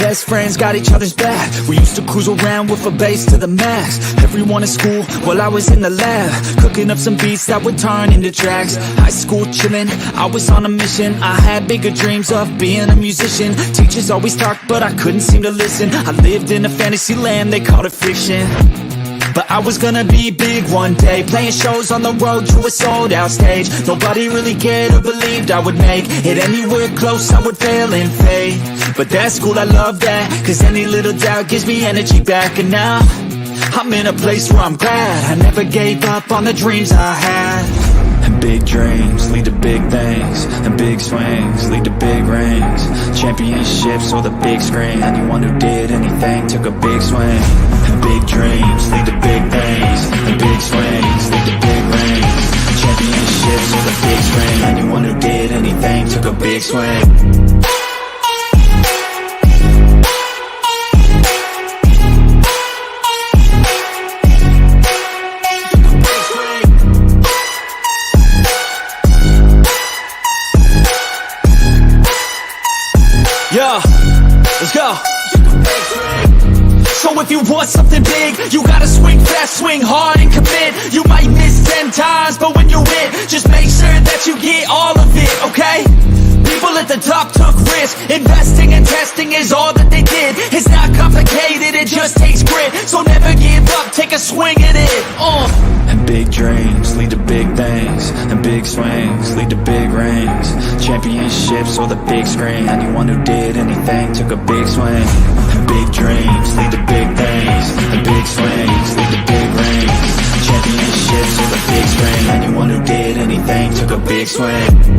best friends, got each other's back. We used to cruise around with a bass to the max. Everyone in school, while I was in the lab, cooking up some beats that would turn into tracks. High school chillin', I was on a mission. I had bigger dreams of being a musician. Teachers always talked, but I couldn't seem to listen. I lived in a fantasy land, they called it fiction. But I was gonna be big one day, playing shows on the road to a sold out stage. Nobody really cared or believed I would make it anywhere close, I would fail and fade. But that's cool, I love that, cause any little doubt gives me energy back. And now, I'm in a place where I'm glad I never gave up on the dreams I had. And big dreams lead to big things, and big swings lead to big rings. Championships or the big screen, anyone who did anything took a big swing. And big dreams lead to big things, and big swings lead to big rings. Championships or the big screen, anyone who did anything took a big swing. Yeah, let's go. So if you want something big, you gotta swing fast, swing hard and commit. You might miss 10 times, but when you hit, just make sure that you get all of it, okay? People at the top took risks. Investing and testing is all that they did. It's not complicated, it just takes grit. So never give up, take a swing at it. And big dreams lead to big things, and big swings lead to big rings. Championships or the big screen, anyone who did anything took a big swing. And big dreams lead to big things, and big swings lead to big rings. Championships or the big screen, anyone who did anything took a big swing.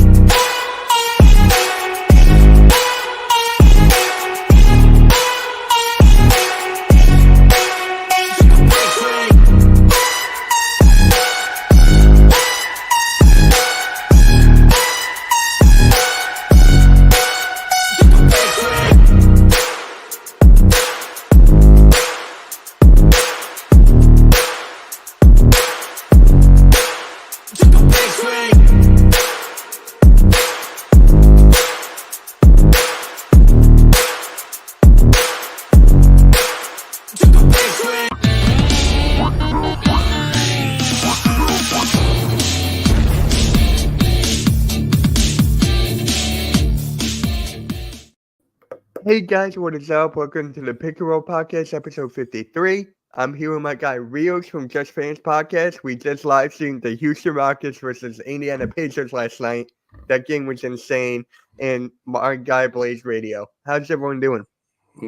Hey guys, what is up? Welcome to the Pick and Roll Podcast, episode 53. I'm here with my guy Rios from Just Fans Podcast. We just live streamed the Houston Rockets versus Indiana Pacers last night. That game was insane. And our guy Blaze Radio. How's everyone doing?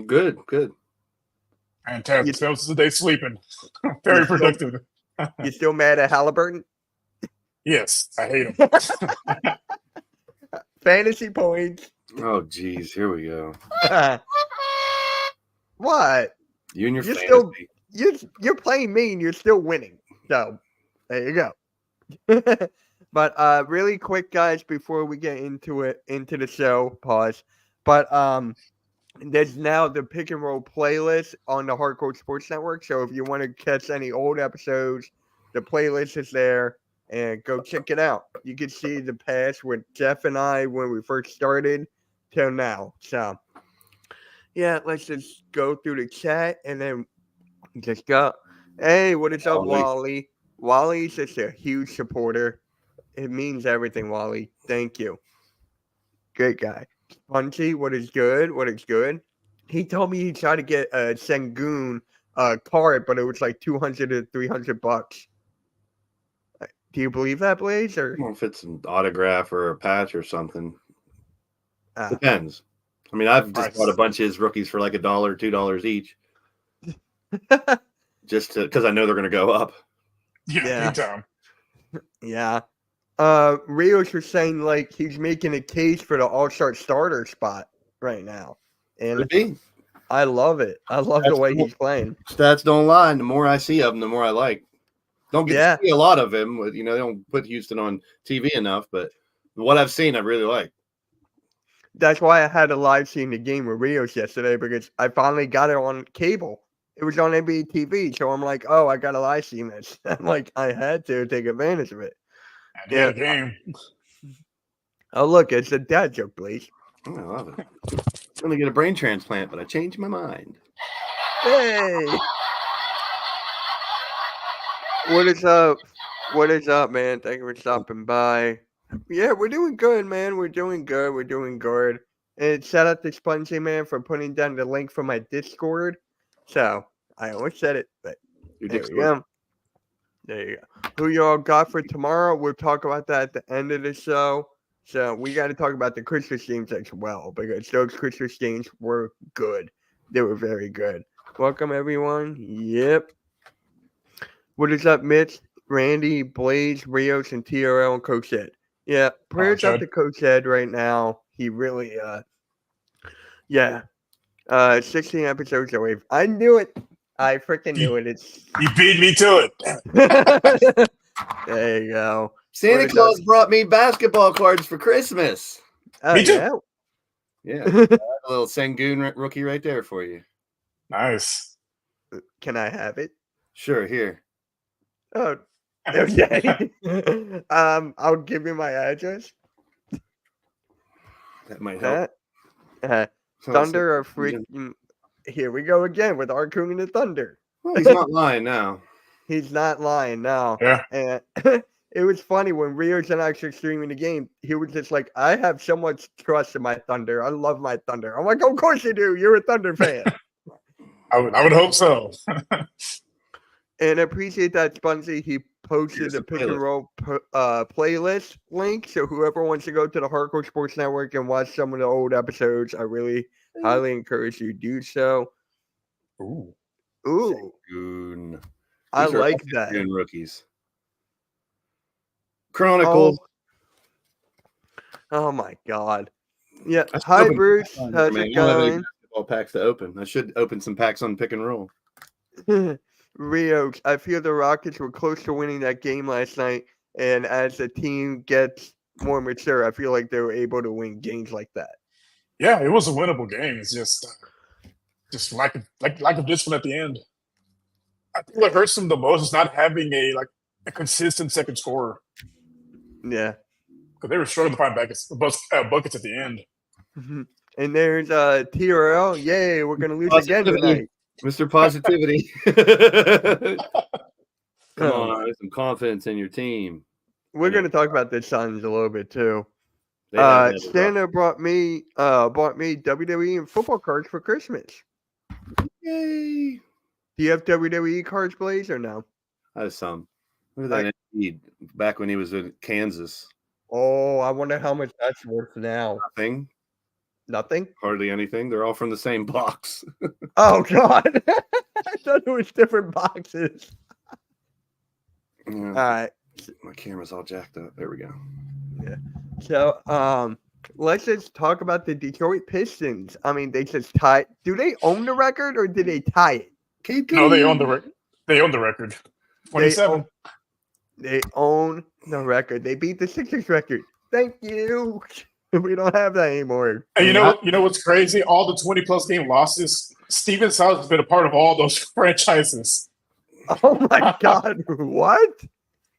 Good. Fantastic. That was the day sleeping. Very productive. You still mad at Halliburton? Yes, I hate him. Fantasy points. Oh, geez. Here we go. What? You and your You're fantasy. You're playing me and you're still winning. So, there you go. But really quick, guys, before we get into the show, pause. But there's now the Pick and Roll playlist on the Hardcore Sports Network. So if you want to catch any old episodes, the playlist is there. And go check it out. You can see the past with Jeff and I when we first started till now. So, yeah, let's just go through the chat and then just go. Hey, what is up, Wally? Wally's just a huge supporter. It means everything, Wally. Thank you. Great guy. Punchy, what is good? What is good? He told me he tried to get a Sengun card, but it was like $200 to $300. Do you believe that, Blaze? Or I don't know if it's an autograph or a patch or something. Depends. I mean, I've just bought a bunch of his rookies for like $1, $2 each. Just because I know they're going to go up. Yeah. Big time. Yeah. Rios was saying like he's making a case for the All-Star starter spot right now. And I love it. I love the way he's playing. Stats don't lie. And the more I see of him, the more I like. Don't get to see a lot of him. You know, they don't put Houston on TV enough, but what I've seen, I really like. That's why I had a live stream the game with Rios yesterday, because I finally got it on cable. It was on NBA TV, so I'm like, oh, I got to live stream this. I'm like, I had to take advantage of it. Yeah, game. Oh, look, it's a dad joke, please. I love it. going to get a brain transplant, but I changed my mind. Hey. What is up? What is up, man? Thank you for stopping by. Yeah, we're doing good, man. We're doing good. We're doing good. And shout out to Spongy, man, for putting down the link for my Discord. So, I almost said it, but there we go. There you go. Who y'all got for tomorrow? We'll talk about that at the end of the show. So, we got to talk about the Christmas games as well, because those Christmas games were good. They were very good. Welcome, everyone. Yep. What is up, Mitch, Randy, Blaze, Rios, and TRL and Coach Ed? Yeah, prayers up to Coach Ed right now. He really, 16 episodes away. I knew it. I freaking knew it. You beat me to it. There you go. Santa Claus brought me basketball cards for Christmas. Me too. Yeah. A little Sengun rookie right there for you. Nice. Can I have it? Sure, here. Oh, okay. I'll give you my address. That might help. Thunder or freaking. Here we go again with Arcoon and the Thunder. Well, he's not lying now. He's not lying now. Yeah. And it was funny when Rios and I were streaming the game. He was just like, I have so much trust in my Thunder. I love my Thunder. I'm like, of course you do. You're a Thunder fan. I would hope so. And I appreciate that, Spongy. He posted the pick and roll playlist link. So whoever wants to go to the Hardcore Sports Network and watch some of the old episodes, I really highly encourage you to do so. Ooh. Sengun. I like that. Rookies. Chronicles. Oh my God. Yeah. Hi, Bruce. How's it going? Basketball packs to open. I should open some packs on pick and roll. Rios, I feel the Rockets were close to winning that game last night, and as the team gets more mature, I feel like they were able to win games like that. Yeah, it was a winnable game. It's just lack of discipline at the end. I think what hurts them the most is not having a consistent second scorer. Yeah, because they were struggling to find buckets at the end. And there's TRL. Yay, we're gonna lose again tonight. Mr. Positivity. Come on, there's some confidence in your team. We're going to talk about the Suns a little bit too. Santa bought me WWE and football cards for Christmas. Yay! Do you have WWE cards, Blaze, or no? I have some. Look at that Indeed, back when he was in Kansas. Oh, I wonder how much that's worth now. Nothing? Hardly anything. They're all from the same box. Oh, God. I thought it was different boxes. Yeah. All right. My camera's all jacked up. There we go. Yeah. So, let's just talk about the Detroit Pistons. I mean, they just tied. Do they own the record or did they tie it? No, they own the record. They own the record. 27. They own the record. They beat the Sixers record. Thank you. We don't have that anymore. And you know what's crazy? All the 20-plus game losses, Steven Silas has been a part of all those franchises. Oh my God! What?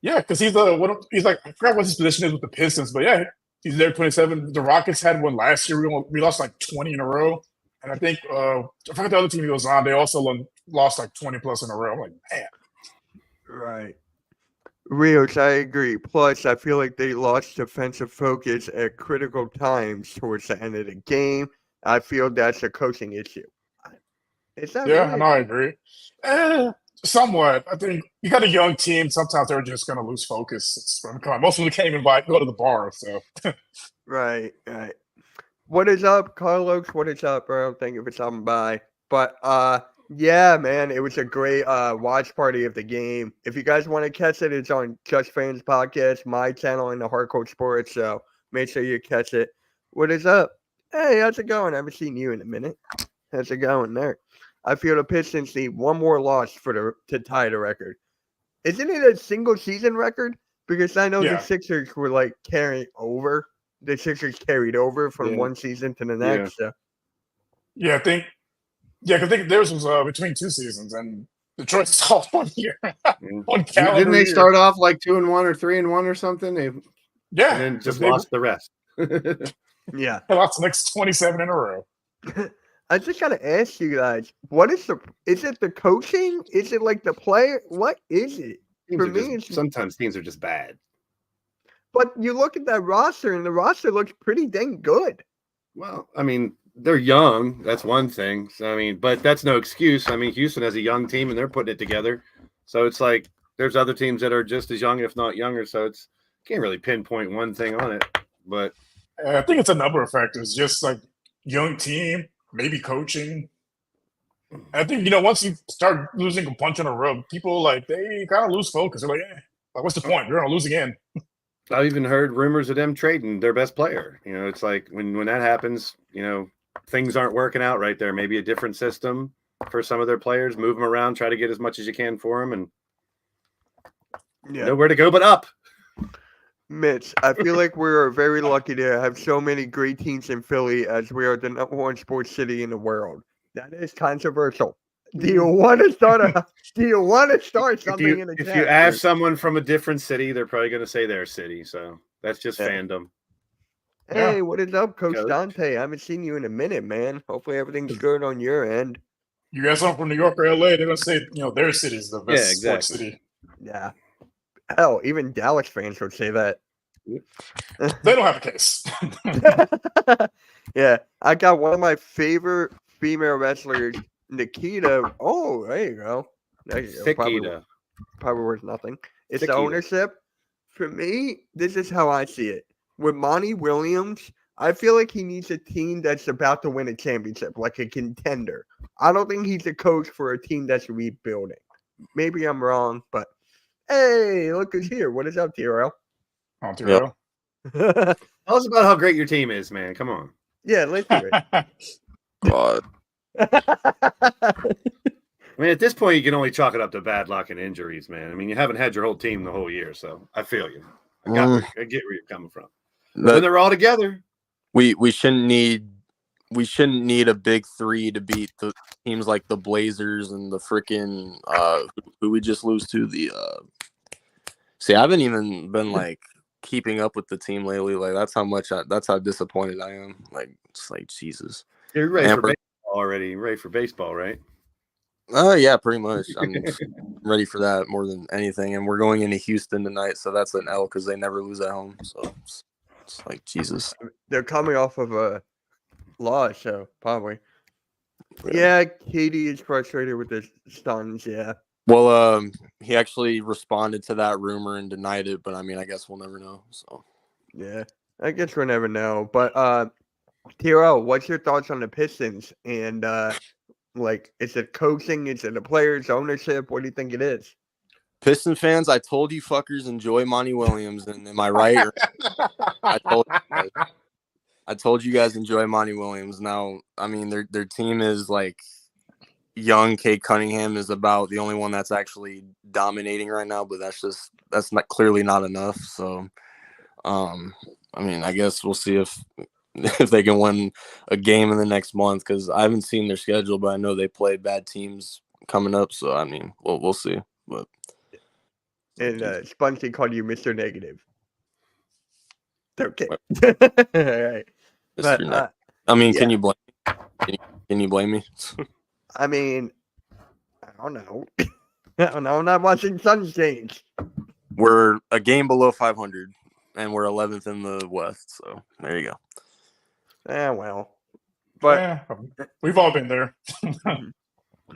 Yeah, because he's like, I forgot what his position is with the Pistons, but yeah, he's there 27. The Rockets had one last year. We lost like 20 in a row, and I think I forgot the other team he was on. They also lost like 20+ in a row. I'm like, man, right. Rios, I agree. Plus, I feel like they lost defensive focus at critical times towards the end of the game. I feel that's a coaching issue. Is that right? No, I agree. Somewhat. I think you got a young team. Sometimes they're just going to lose focus. It's going to come. Most of them can't even go to the bar. So, right. What is up, Carlos? What is up, bro? Thank you for stopping by. But yeah, man, it was a great watch party of the game. If you guys want to catch it, it's on Just Fans Podcast, my channel, and the Hardcore Sports. So make sure you catch it. What is up? Hey, how's it going? I haven't seen you in a minute. How's it going there? I feel the Pistons need one more loss to tie the record. Isn't it a single season record? Because I know the Sixers were like carrying over. The Sixers carried over from one season to the next. Yeah, so. Yeah, I think. Yeah, because I think theirs was between 2 seasons, and Detroit's all 1 year. One calendar Didn't they year. start off like 2-1 or 3-1 or something? And then just lost the rest. Yeah. They lost the next 27 in a row. I just gotta ask you guys, is it the coaching? Is it like the player? What is it? For me, Sometimes teams are just bad. But you look at that roster, and the roster looks pretty dang good. Well, I mean, they're young. That's one thing. So, I mean, but that's no excuse. I mean, Houston has a young team, and they're putting it together. So it's like there's other teams that are just as young, if not younger. So it's can't really pinpoint one thing on it. But I think it's a number of factors. Just like young team, maybe coaching. I think once you start losing a bunch in a row, people they kind of lose focus. They're like, what's the point? We're gonna lose again. I've even heard rumors of them trading their best player. It's like when that happens, things aren't working out right there. Maybe a different system for some of their players, move them around, try to get as much as you can for them, and nowhere to go but up. Mitch, I feel like we're very lucky to have so many great teams in Philly as we are the number one sports city in the world. That is controversial. Do you want to start something in the chat? If you ask someone from a different city, they're probably going to say their city. So that's just fandom. Hey, what is up, Coach Dante? I haven't seen you in a minute, man. Hopefully everything's good on your end. You guys are from New York or LA, they're going to say, their city's the best sports city. Yeah. Hell, even Dallas fans would say that. They don't have a case. Yeah, I got one of my favorite female wrestlers, Nikita. Oh, there you go. Probably worth nothing. It's the ownership. For me, this is how I see it. With Monty Williams, I feel like he needs a team that's about to win a championship, like a contender. I don't think he's a coach for a team that's rebuilding. Maybe I'm wrong, but hey, look who's here. What is up, TRL? Oh, TRL. Tell us about how great your team is, man. Come on. Yeah, let's do it. God. I mean, at this point, you can only chalk it up to bad luck and injuries, man. I mean, you haven't had your whole team the whole year, so I feel you. I get where you're coming from. When they're all together, we shouldn't need a big three to beat the teams like the Blazers and the freaking who we just lose to. See, I haven't even been keeping up with the team lately. That's how disappointed I am. It's like Jesus. You're ready for baseball already. You're ready for baseball, right? Yeah, pretty much. I'm ready for that more than anything. And we're going into Houston tonight, so that's an L because they never lose at home. So it's like Jesus. They're coming off of a loss, so probably. Yeah, Katie is frustrated with the Suns. Yeah. Well, he actually responded to that rumor and denied it, but I mean, I guess we'll never know. So. Yeah, I guess we'll never know. But TRL, what's your thoughts on the Pistons? And is it coaching? Is it the players' ownership? What do you think it is? Piston fans, I told you fuckers enjoy Monty Williams, and am I right? I told you guys enjoy Monty Williams. Now, I mean, their team is young. Cade Cunningham is about the only one that's actually dominating right now, but that's not clearly not enough. So, I mean, I guess we'll see if they can win a game in the next month because I haven't seen their schedule, but I know they play bad teams coming up. So, I mean, we'll see. But and Spunky called you Mr. Negative. Okay. All right. But, I mean, can you blame me? Can you blame me? I mean, I don't know. I'm not watching Suns games. We're a game below 500, and we're 11th in the West. So there you go. Yeah, well, but we've all been there.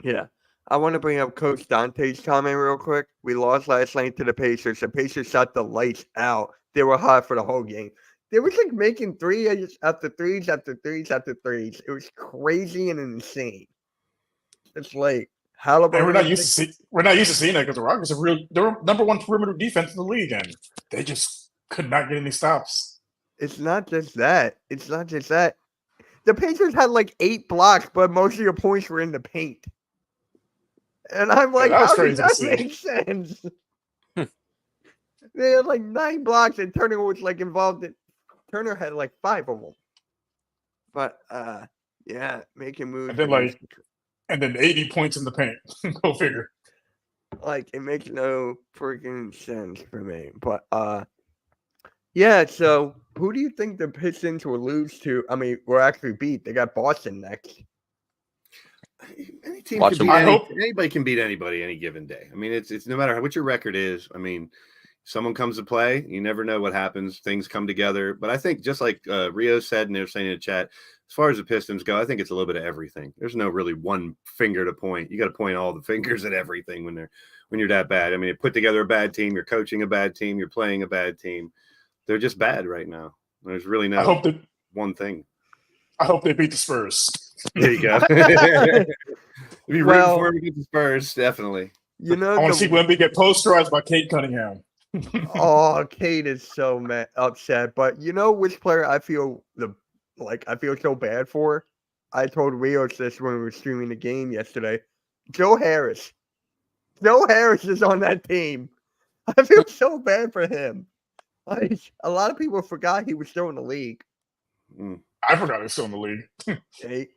Yeah, I want to bring up Coach Dante's comment real quick. We lost last night to the Pacers. The Pacers shot the lights out. They were hot for the whole game. They were making threes after threes after threes after threes. It was crazy and insane. It's Halliburton. We're not used to seeing that because the Rockets they're number one perimeter defense in the league, and they just could not get any stops. It's not just that. The Pacers had 8 blocks, but most of your points were in the paint. And I'm like, how does that make sense? They had 9 blocks, and Turner was involved in. Turner had 5 of them. But yeah, making moves. And then 80 points in the paint. Go figure. It makes no freaking sense for me. But yeah, so Who do you think the Pistons will lose to? I mean, will actually beat. They got Boston next. Any team Watch can them. beat I hope- anybody can beat anybody any given day. I mean, it's no matter what your record is. I mean, someone comes to play, you never know what happens. Things come together. But I think just like Rio said, and they were saying in the chat, as far as the Pistons go, I think it's a little bit of everything. There's no really one finger to point. You got to point all the fingers at everything when you're that bad. I mean, you put together a bad team, you're coaching a bad team, you're playing a bad team. They're just bad right now. There's really no one thing. I hope they beat the Spurs. There you go. If you rooting Well- for him against the Spurs, definitely. You know, I want to see Wemby get posterized by Kate Cunningham. oh, Kate is so upset. But you know which player I feel I feel so bad for? I told Rios this when we were streaming the game yesterday. Joe Harris. Joe Harris is on that team. I feel so bad for him. Like, a lot of people forgot he was still in the league. I forgot he's still in the league.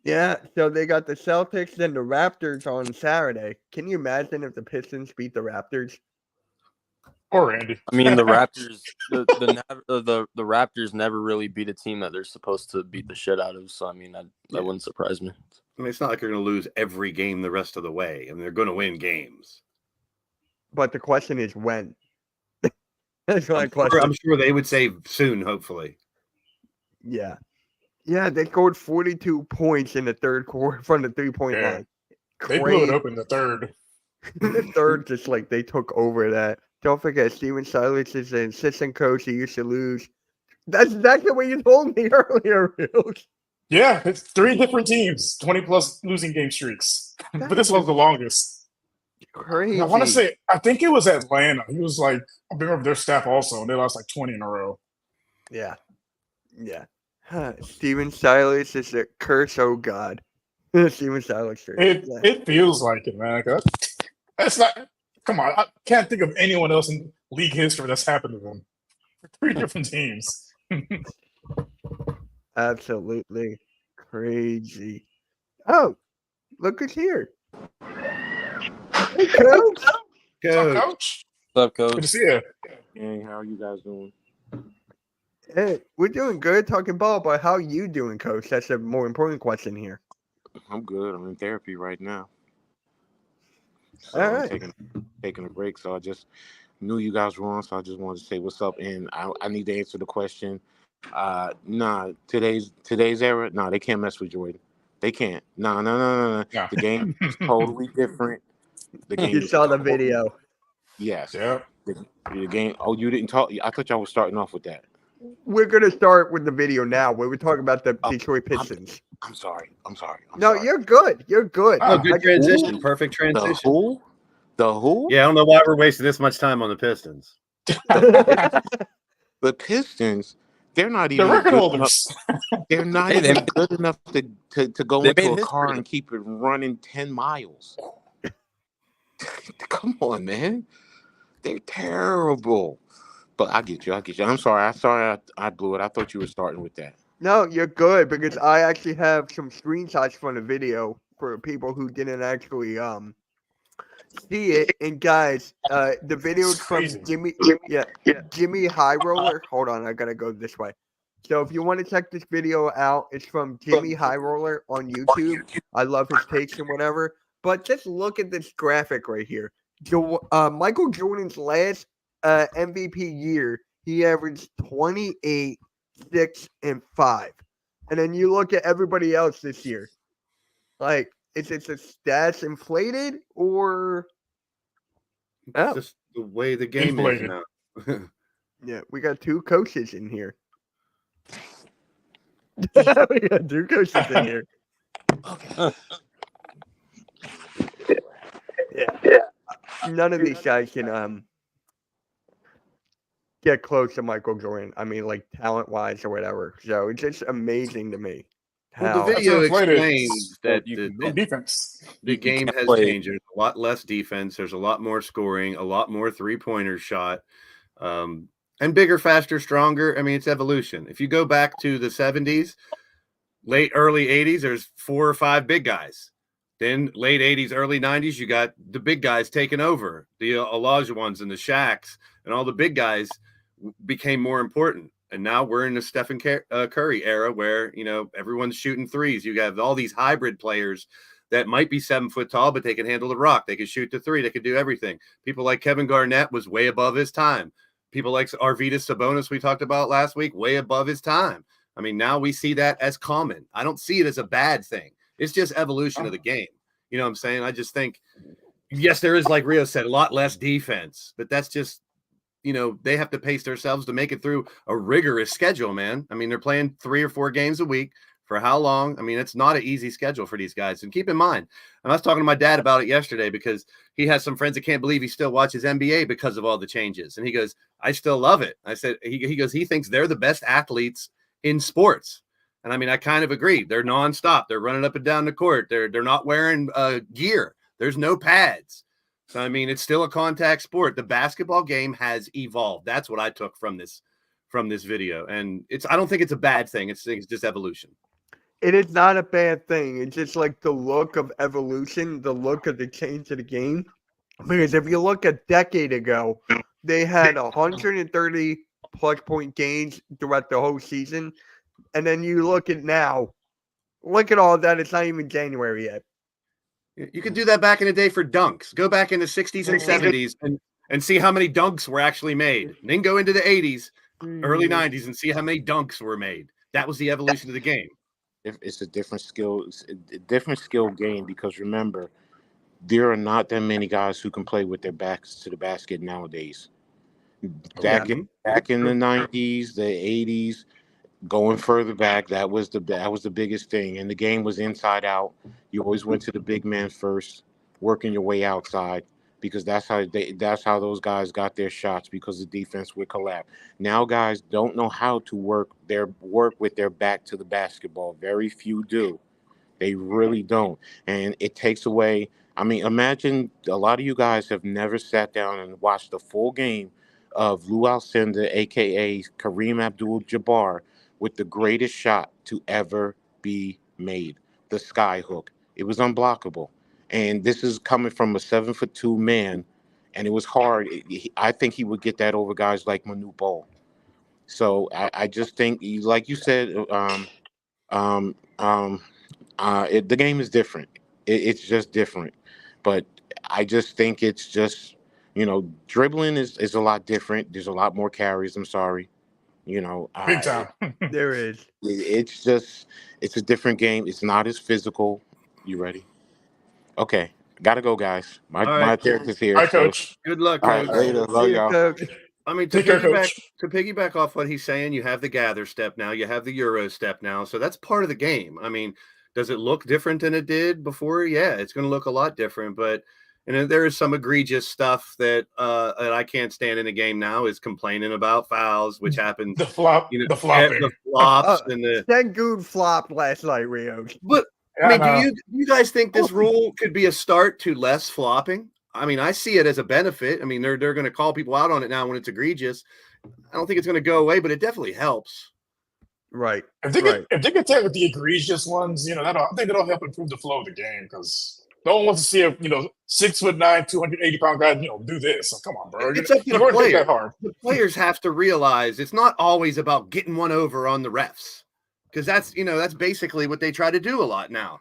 Yeah, so they got the Celtics and the Raptors on Saturday. Can you imagine if the Pistons beat the Raptors? Or Randy. I mean, the Raptors, the Raptors never really beat a team that they're supposed to beat the shit out of. So I mean, that wouldn't surprise me. I mean, it's not like they're going to lose every game the rest of the way. I mean, they're going to win games. But the question is when. That's my I'm question. sure they would say soon, hopefully. Yeah. Yeah, they scored 42 points in the third quarter from the 3-point Yeah. line. They blew it up in the third. The third, just like they took over that. Don't forget, Steven Silas is an assistant coach. He used to lose. That's exactly what you told me earlier, Reels. Yeah, it's 3 different teams, 20-plus losing game streaks. But this was the longest. Crazy. I want to say, I think it was Atlanta. He was like a member of their staff also, and they lost like 20 in a row. Yeah. Yeah. Steven Silas is a curse, oh God. Steven Silas. It feels like it, man. That's not. Come on, I can't think of anyone else in league history that's happened to them. 3 different teams. Absolutely crazy. Oh, look who's here. Hey, Coach. What's up, Coach? What's up, Good Coach? to see you. Hey, how are you guys doing? Hey, we're doing good talking ball, but how you doing, Coach? That's a more important question here. I'm good. I'm in therapy right now. So All I'm right. taking a break. So I just knew you guys were on, so I just wanted to say what's up. And I need to answer the question. Nah, today's era, nah, they can't mess with Jordan. They can't. No. No. The game is totally different. The game You is saw the totally- video. Yes. Yeah. The game. Oh, you didn't talk. I thought y'all was starting off with that. We're going to start with the video now where we're talking about the Oh, Detroit Pistons. I'm sorry. I'm sorry. You're good. You're good. Oh, good I- transition. Perfect The transition. who? The who? Yeah, I don't know why we're wasting this much time on the Pistons. The Pistons. They're not The even record good holders. enough- They're not Hey, even good enough to go they into made a history. car and keep it running 10 miles. Come on, man. They're terrible. But I get you. I'm sorry. I blew it. I thought you were starting with that. No, you're good because I actually have some screenshots from the video for people who didn't actually see it. And guys, the video is from Crazy. Jimmy High Roller. Hold on, I gotta go this way. So if you want to check this video out, it's from Jimmy High Roller on YouTube. I love his takes and whatever. But just look at this graphic right here. Michael Jordan's last MVP year, he averaged 28, 6, and 5. And then you look at everybody else this year. Like, is it the stats inflated or It's just the way the game Inflated. is now. yeah, we got 2 coaches in here. We got 2 coaches in here. Yeah. None of these guys can get close to Michael Jordan. I mean, like talent wise or whatever. So it's just amazing to me. Well, How the video inflated. explains that You No defense. the game can't has play. changed. There's a lot less defense. There's a lot more scoring, a lot more 3-pointers shot, and bigger, faster, stronger. I mean, it's evolution. If you go back to the 70s, early 80s, there's 4 or 5 big guys. Then late 80s, early 90s, you got the big guys taking over, the Olajuwons and the Shaqs, and all the big guys became more important. And now we're in the Stephen Curry era where, everyone's shooting threes. You have all these hybrid players that might be 7 foot tall, but they can handle the rock. They can shoot the three. They can do everything. People like Kevin Garnett was way above his time. People like Arvydas Sabonis we talked about last week, way above his time. I mean, now we see that as common. I don't see it as a bad thing. It's just evolution of the game. You know what I'm saying? I just think, yes, there is, like Rio said, a lot less defense, but that's just, they have to pace themselves to make it through a rigorous schedule, man. I mean, they're playing 3 or 4 games a week. For how long? I mean, it's not an easy schedule for these guys. And keep in mind, and I was talking to my dad about it yesterday because he has some friends that can't believe he still watches NBA because of all the changes. And he goes, I still love it. I said, he goes, he thinks they're the best athletes in sports. And I mean, I kind of agree. They're nonstop. They're running up and down the court. They're not wearing gear. There's no pads. So, I mean, it's still a contact sport. The basketball game has evolved. That's what I took from this video. And I don't think it's a bad thing. It's just evolution. It is not a bad thing. It's just like the look of evolution, the look of the change of the game. Because if you look a decade ago, they had 130 plus point games throughout the whole season. And then you look at now, look at all that. It's not even January yet. You could do that back in the day for dunks. Go back in the 60s and 70s and see how many dunks were actually made. And then go into the 80s, early 90s and see how many dunks were made. That was the evolution of the game. It's a different skill. It's a different skill game because remember, there are not that many guys who can play with their backs to the basket nowadays. Back in the 90s, the 80s, going further back, that was the biggest thing. And the game was inside out. You always went to the big man first, working your way outside because that's how those guys got their shots because the defense would collapse. Now guys don't know how to work with their back to the basketball. Very few do. They really don't. And it takes away. I mean, imagine a lot of you guys have never sat down and watched the full game of Lou Alcindor, a.k.a. Kareem Abdul-Jabbar, with the greatest shot to ever be made, the sky hook. It was unblockable. And this is coming from a 7'2" man, and it was hard. I think he would get that over guys like Manute Bol. So I just think, like you said, the game is different. It's just different. But I just think it's just, dribbling is a lot different. There's a lot more carries. I'm sorry. Big time. There is. It's a different game. It's not as physical. You ready? Okay. Gotta go, guys. My therapist here. All right, Coach. Good luck, All Coach. right, later. Love y'all. Coach. I mean, Take care, Coach. to piggyback off what he's saying, you have the gather step now, you have the Euro step now, so that's part of the game. I mean, does it look different than it did before? Yeah, it's going to look a lot different, but there is some egregious stuff that I can't stand in the game now is complaining about fouls, which happens. The flopping. The flops and the Sengun flopped last night, Rio. But Yeah, I mean, do you guys think this rule could be a start to less flopping? I mean, I see it as a benefit. I mean, they're going to call people out on it now when it's egregious. I don't think it's going to go away, but it definitely helps. Right. If they can take with the egregious ones, I think that'll help improve the flow of the game because no one wants to see a 6'9", 280-pound guy, do this. So come on, bro. It's up to the You're going to take player. that hard. The players have to realize it's not always about getting one over on the refs, because that's basically what they try to do a lot now.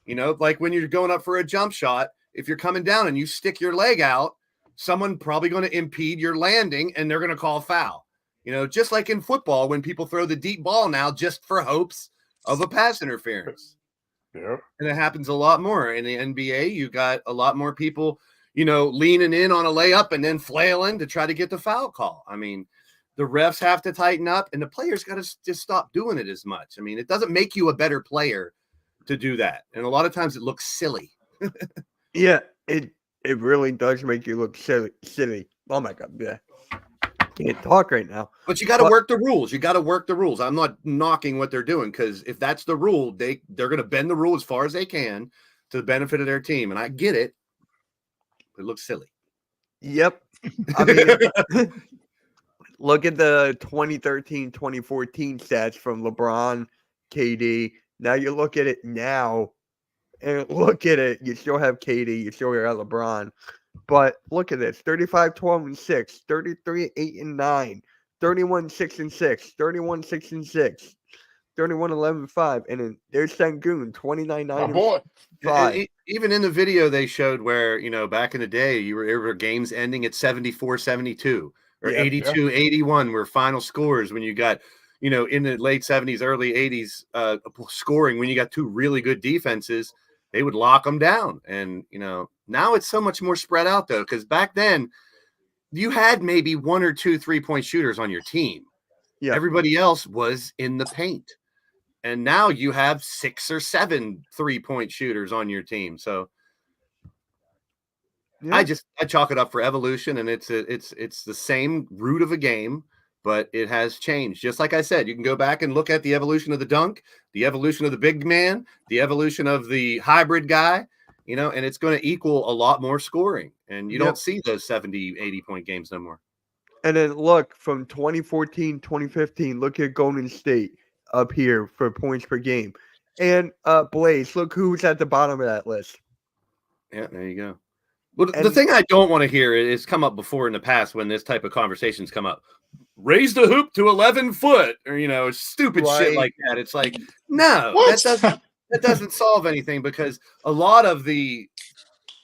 Like when you're going up for a jump shot, if you're coming down and you stick your leg out, someone probably going to impede your landing and they're going to call foul. Just like in football, when people throw the deep ball now just for hopes of a pass interference. Yeah. And it happens a lot more. In the NBA, you got a lot more people, leaning in on a layup and then flailing to try to get the foul call. I mean, the refs have to tighten up and the players got to just stop doing it as much. I mean, it doesn't make you a better player to do that. And a lot of times it looks silly. Yeah, it really does make you look silly. Oh my God, yeah. Can't talk right now. But you got to work the rules. You got to work the rules. I'm not knocking what they're doing because if that's the rule, they're going to bend the rule as far as they can to the benefit of their team. And I get it. It looks silly. Yep. I mean, look at the 2013-2014 stats from LeBron, KD. Now you look at it now, and look at it. You still have KD. You still have LeBron. But look at this: 35, 12, and 6, 33, 8, and 9, 31-6-6, 31-6-6, 31-11-5, and then there's Sengun, 29-9 My boy. five. Even in the video they showed where, back in the day, there were games ending at 74-72 or Yeah, 82-81 were final scores when you got, in the late 70s, early 80s scoring, when you got two really good defenses, they would lock them down. And, now it's so much more spread out, though, because back then you had maybe 1 or 2 3-point shooters on your team. Yeah. Everybody else was in the paint. And now you have 6 or 7 3-point shooters on your team. So Yeah. I chalk it up for evolution, and it's the same root of a game, but it has changed. Just like I said, you can go back and look at the evolution of the dunk, the evolution of the big man, the evolution of the hybrid guy, and it's going to equal a lot more scoring. And you don't see those 70, 80-point games no more. And then look, from 2014, 2015, look at Golden State up here for points per game. And Blaze, look who's at the bottom of that list. Yeah, there you go. Well, the thing I don't want to hear is come up before in the past when this type of conversations come up. Raise the hoop to 11 foot or, stupid shit like that. It's like, no, that doesn't solve anything, because a lot of the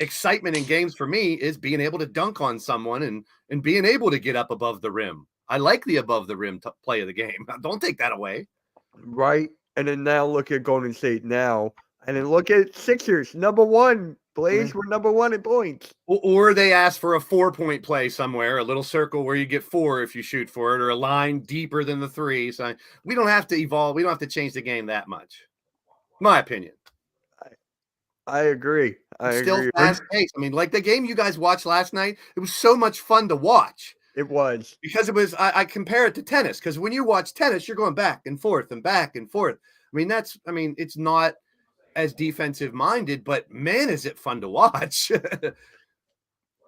excitement in games for me is being able to dunk on someone and being able to get up above the rim. I like the above the rim play of the game. Don't take that away. Right. And then now look at Golden State now. And then look at Sixers, number one. Blaze were number one in points. Or they ask for a 4-point play somewhere, a little circle where you get 4 if you shoot for it, or a line deeper than the 3. So we don't have to evolve. We don't have to change the game that much. My opinion. I agree. Still fast paced. I mean, like the game you guys watched last night, it was so much fun to watch. It was. Because it was, I compare it to tennis, because when you watch tennis, you're going back and forth and back and forth. It's not as defensive minded, but man, is it fun to watch.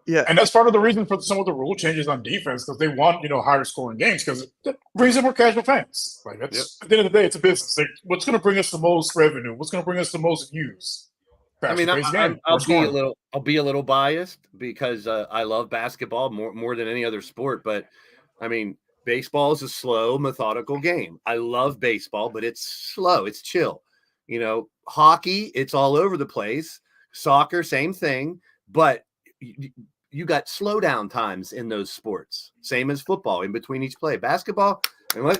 Yeah. And that's part of the reason for some of the rule changes on defense, because they want, higher scoring games, because it brings in more casual fans. Like, that's at the end of the day, it's a business. Like, what's going to bring us the most revenue? What's going to bring us the most views? I'll be a little biased because I love basketball more than any other sport, but baseball is a slow, methodical game. I love baseball, but it's slow, it's chill. Hockey, it's all over the place. Soccer, same thing, but you got slow down times in those sports. Same as football in between each play. Basketball,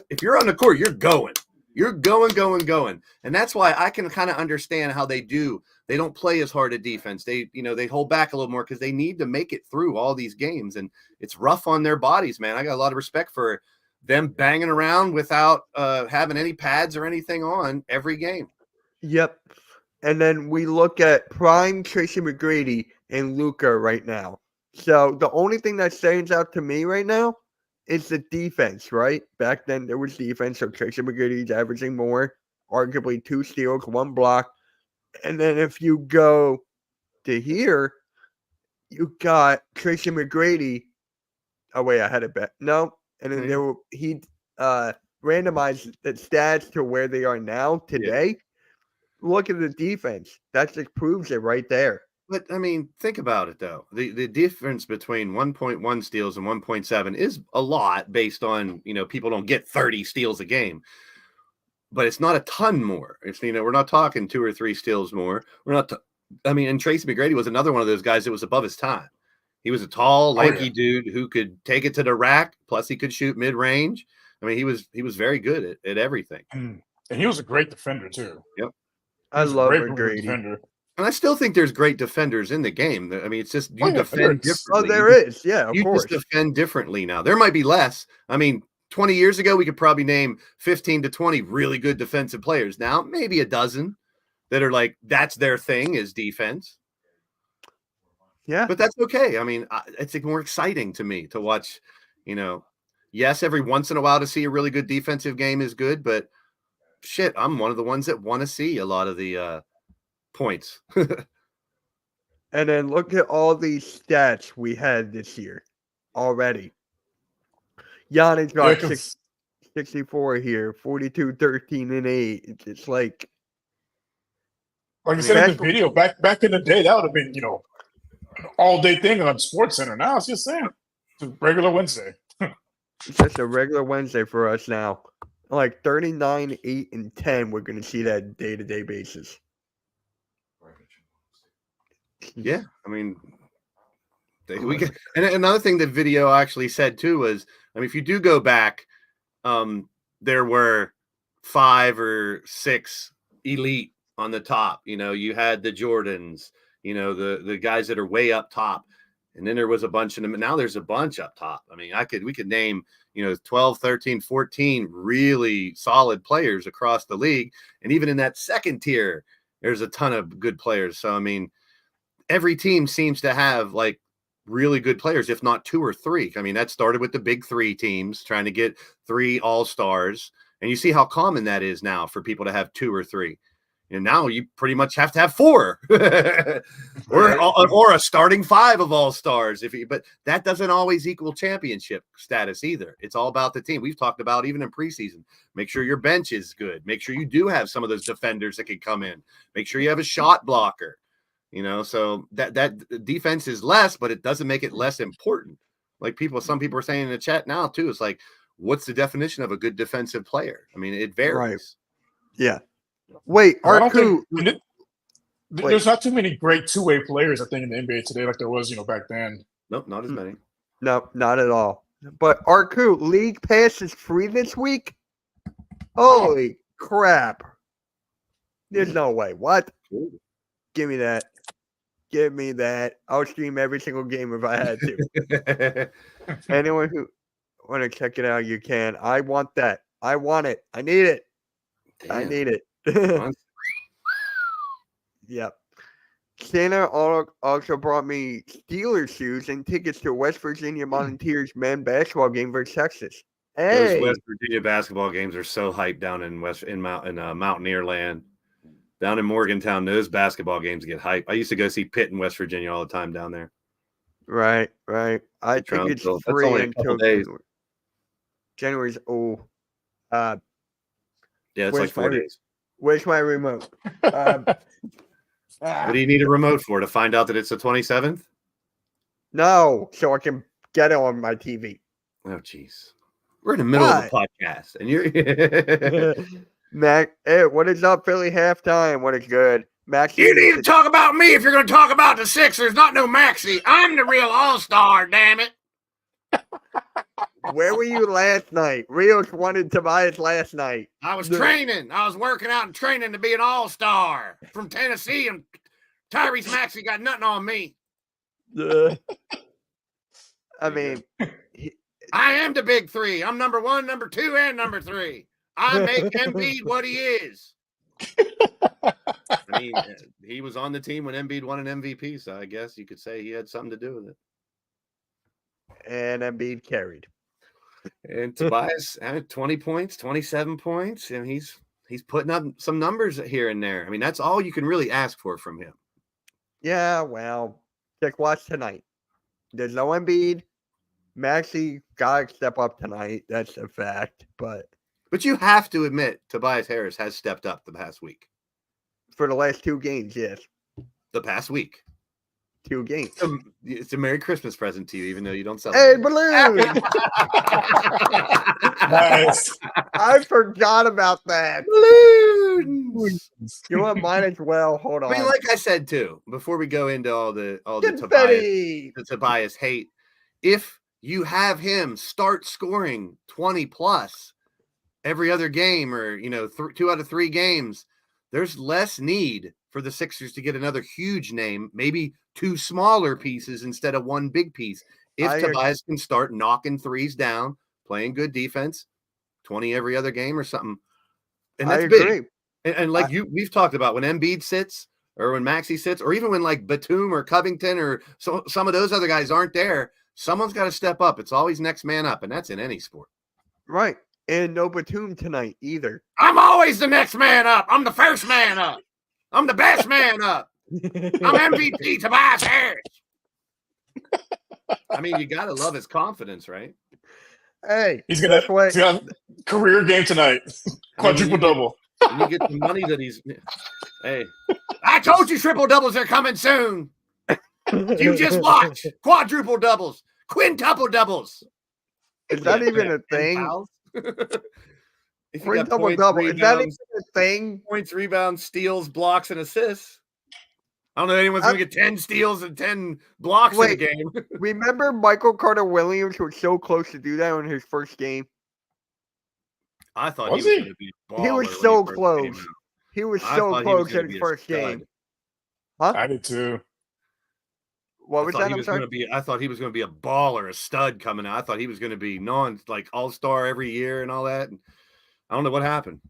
if you're on the court, you're going. You're going. And that's why I can kind of understand how they don't play as hard a defense. They hold back a little more because they need to make it through all these games. And it's rough on their bodies, man. I got a lot of respect for them banging around without having any pads or anything on every game. Yep. And then we look at prime Tracy McGrady and Luka right now. So the only thing that stands out to me right now is the defense, right? Back then there was defense, so Tracy McGrady's averaging more, arguably 2 steals, 1 block. And then if you go to here, you got Tracy McGrady. Oh wait, I had it back. No, and then he randomized the stats to where they are now today. Yeah. Look at the defense. That just proves it right there. But think about it though. The difference between 1.1 steals and 1.7 is a lot based on, people don't get 30 steals a game. But it's not a ton more. It's, we're not talking 2 or 3 steals more. We're not and Tracy McGrady was another one of those guys that was above his time. He was a tall, lanky dude who could take it to the rack, plus he could shoot mid-range. He was very good at everything. And he was a great defender too. Yep. I love McGrady. And I still think there's great defenders in the game. It's just you defend differently. Oh, there is. Yeah, of course. You just defend differently now. There might be less. 20 years ago, we could probably name 15 to 20 really good defensive players. Now, maybe a dozen that are like, that's their thing is defense. Yeah. But that's okay. It's more exciting to me to watch, yes, every once in a while to see a really good defensive game is good, but shit, I'm one of the ones that want to see a lot of the points. And then look at all these stats we had this year already. Giannis got 64 here, 42, 13, and 8. It's like you said in the video, back in the day, that would have been, an all-day thing on SportsCenter. Now it's just saying it's a regular Wednesday. It's just a regular Wednesday for us now. Like 39, 8, and 10, we're going to see that day-to-day basis. Yeah, I mean, we get, and another thing the video actually said too was, I mean, if you do go back, there were 5 or 6 elite on the top. You know, you had the Jordans, you know, the guys that are way up top, and then there was a bunch of them. Now there's a bunch up top. I mean, we could name, you know, 12, 13, 14 really solid players across the league, and even in that second tier, there's a ton of good players. So I mean, every team seems to have like really good players, if not 2 or 3. I mean, that started with the big 3 teams trying to get 3 all-stars. And you see how common that is now for people to have 2 or 3. And now you pretty much have to have 4 or a starting 5 of all-stars. But that doesn't always equal championship status either. It's all about the team. We've talked about even in preseason. Make sure your bench is good. Make sure you do have some of those defenders that can come in. Make sure you have a shot blocker. You know, so that defense is less, but it doesn't make it less important. Like some people are saying in the chat now too. It's like, what's the definition of a good defensive player? I mean, it varies. Right. Yeah. Wait, I don't Arku. think there's not too many great two-way players, I think, in the NBA today, like there was, you know, back then. Nope, not as many. No, not at all. But Arku, League Pass is free this week? Holy crap. There's no way. What? Give me that. Give me that. I'll stream every single game if I had to. Anyone who want to check it out, you can. I want that. I want it. I need it. I Damn. need it. Yep. Santa also brought me Steelers shoes and tickets to West Virginia Volunteers men basketball game versus Texas. Hey, Those West Virginia basketball games are so hyped down in Mountaineer Land. Down in Morgantown, those basketball games get hyped. I used to go see Pitt in West Virginia all the time down there. right. I think it's That's free only a until couple days. January's. Yeah, it's Where's like 4 my- days. Where's my remote? What do you need a remote for? To find out that it's the 27th? No, so I can get it on my TV. Oh, jeez. We're in the middle of a podcast, and you're. Mac, hey, what is up, Philly halftime? What is good? Max, You need to talk about me if you're going to talk about the Sixers, not no Maxey. I'm the real all-star, damn it. Where were you last night? Rios wanted Tobias last night. I was training. I was working out and training to be an all-star from Tennessee, and Tyrese Maxey got nothing on me. I mean, I am the big 3. I'm number 1, number 2, and number 3. I make Embiid what he is. I mean, he was on the team when Embiid won an MVP, so I guess you could say he had something to do with it. and Embiid carried. And Tobias had 20 points, 27 points, and he's putting up some numbers here and there. I mean, that's all you can really ask for from him. Yeah, well, check watch tonight. There's no Embiid. Maxey got to step up tonight. That's a fact. But you have to admit, Tobias Harris has stepped up the past week. for the last 2 games, yes. The past week. 2 games. It's a Merry Christmas present to you, even though you don't Hey, celebrate. balloon! Nice. I forgot about that. Balloons! You want mine as well? Hold on. I mean, like I said too, before we go into all the Confetti! Tobias hate, if you have him start scoring 20 plus every other game, or 2 out of 3 games, there's less need for the Sixers to get another huge name, maybe 2 smaller pieces instead of 1 big piece. If Tobias can start knocking threes down, playing good defense, 20 every other game or something, and that's big. And like we've talked about, when Embiid sits, or when Maxey sits, or even when like Batum or Covington or some of those other guys aren't there, someone's got to step up. It's always next man up, and that's in any sport. Right. And no Batum tonight either. I'm always the next man up. I'm the first man up. I'm the best man up. I'm MVP Tobias Harris. I mean, you got to love his confidence, right? Hey, He's gonna way. have career game tonight. Quadruple double. And you get the money that he's. Hey, I told you triple doubles are coming soon. You just watch quadruple doubles, quintuple doubles. Is that Yeah, even a 10 thing? fouls? If you Free got double points, double. Is that even rebounds, a thing? steals, blocks, and assists. I don't know if anyone's going to get 10 steals and 10 blocks in a Wait. game. Remember Michael Carter Williams was so close to do that in his first game? I thought Was he was he? going to be a He baller was when so first close. came out. He was I so thought he was close gonna in his be a first stud. game. Huh? I did too. What was that? I'm sorry. I thought he was going to be a baller, a stud coming out. I thought he was going to be all-star every year and all that. And I don't know what happened.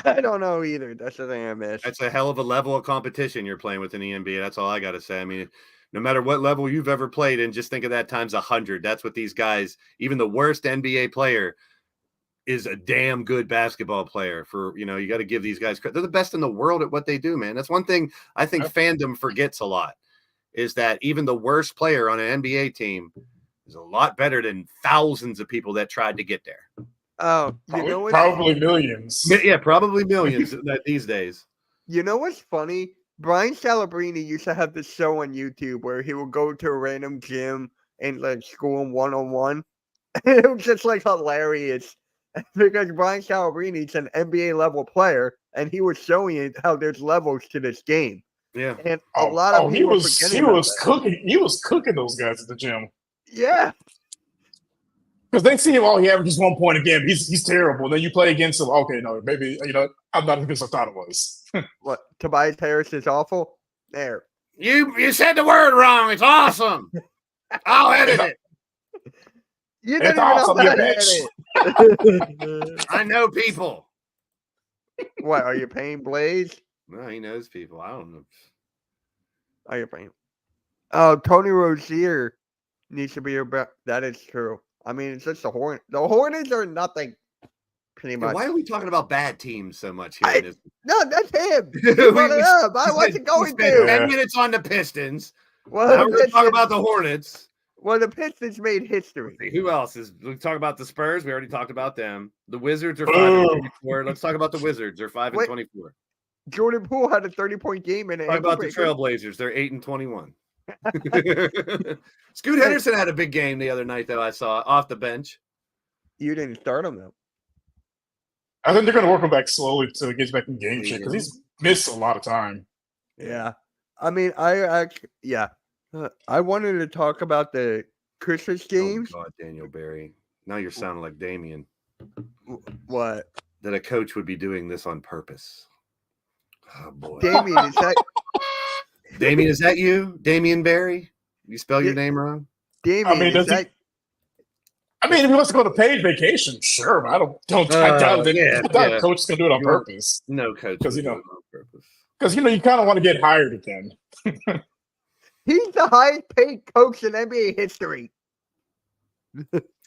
I don't know either. That's the thing I missed. That's a hell of a level of competition you're playing with in the NBA. That's all I got to say. I mean, no matter what level you've ever played in, just think of that times 100. That's what these guys, even the worst NBA player, is a damn good basketball player. For, you got to give these guys credit. They're the best in the world at what they do, man. That's one thing I think fandom forgets a lot, is that even the worst player on an NBA team is a lot better than thousands of people that tried to get there. Oh, Probably millions. Yeah, probably millions these days. You know what's funny? Brian Scalabrine used to have this show on YouTube where he would go to a random gym and like school him one-on-one. It was just like hilarious because Brian Scalabrine is an NBA level player and he was showing it how there's levels to this game. Yeah. And a lot of he people was cooking those guys at the gym. Yeah. Because they see him, he averages 1 point a game. He's terrible. Then you play against him. Okay, no, maybe I'm not as good as I thought it was. What? Tobias Harris is awful? There. You said the word wrong. It's awesome. I'll edit it. You It's didn't awesome, even you know bitch. I know people. What? Are you paying Blaze? No, he knows people. I don't know. Are you paying? Oh, Tony Rozier needs to be your best. That is true. I mean, it's just the Hornets. The Hornets are nothing, pretty Yeah, much. why are we talking about bad teams so much here? in this? No, that's him. He brought it up. I wasn't going spent to. 10 minutes on the Pistons. Well, Now the we're going to talk Pistons, about the Hornets. well, the Pistons made history. Who else is? We talk about the Spurs. We already talked about them. The Wizards are 5 Ooh. and 24. Let's talk about the Wizards. They're 5 and Wait. 24. Jordan Poole had a 30-point game in it. Talk about the Trailblazers. They're 8 and 21. Scoot Henderson had a big game the other night that I saw off the bench. You didn't start him though. I think they're going to work him back slowly until he gets back in game shape because he's missed a lot of time. Yeah. I mean, I wanted to talk about the Christmas games. Oh God, Daniel Barry. Now you're sounding like Damien. What? That a coach would be doing this on purpose. Oh boy. Damien, is that Damien, is that you? Damien Barry? You spell your Yeah. name wrong? Damien? I mean, is that if he wants to go to paid vacation, sure, but I doubt that. yeah, I doubt yeah. coach is going to do it on You're- purpose. No coach. 'Cause, would you do know- it on purpose. Because, you kind of want to get hired again. he's the highest paid coach in NBA history?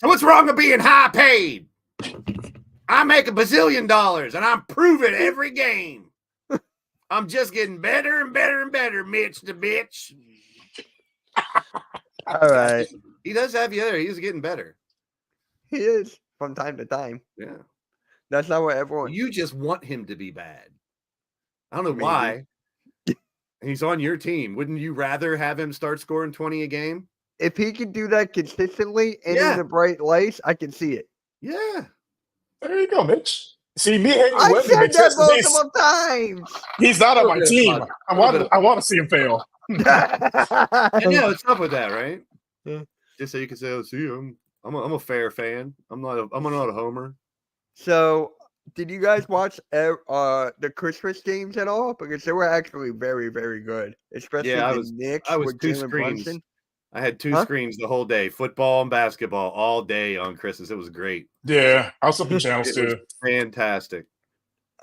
What's wrong with being high paid? I make $1 bazillion and I'm proving every game. I'm just getting better and better and better, Mitch the bitch. All right. He does have you there. He's getting better. He is from time to time. Yeah. That's not what everyone. You just want him to be bad. I don't know Maybe. why. He's on your team. Wouldn't you rather have him start scoring 20 a game? If he can do that consistently and Yeah. in the bright lights, I can see it. Yeah. There you go, Mitch. See, me hating I Wemby said makes that sense 'cause multiple times. he's not on my Little bit of team. fun. I want to see him fail. I know it's up with that, right? Yeah. Just so you can say, "Oh, see, I'm a fair fan. I'm not a homer." So, did you guys watch the Christmas games at all? Because they were actually very, very good. Especially Yeah, the Knicks I was with two Jalen screens. Brunson. I had two Huh? screens the whole day, football and basketball all day on Christmas. It was great. Yeah, I was flipping channels It was too. fantastic.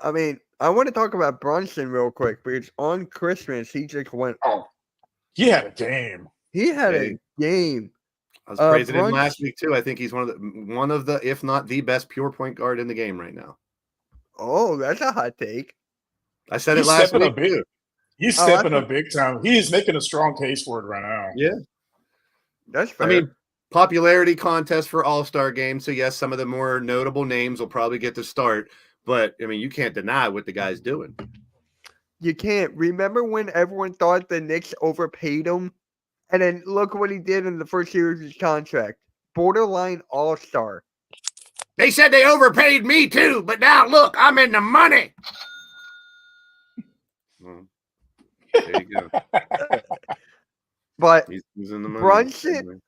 I mean, I want to talk about Brunson real quick because on Christmas he just went. Oh, he had a game. He had Hey. a game. I was praising him Brunson- last week too. I think he's one of the, if not the best pure point guard in the game right now. Oh, that's a hot take. I said it He's last stepping week. up big. He's Oh, I stepping think- up big time. He's making a strong case for it right now. Yeah. That's fair. I mean, popularity contest for All-Star games. So yes, some of the more notable names will probably get to start. But I mean, you can't deny what the guy's doing. you can't. Remember when everyone thought the Knicks overpaid him? And then look what he did in the first year of his contract. borderline all-star. They said they overpaid me too, but now look, I'm in the money. Well, there you go. But He's in the money. Brunson,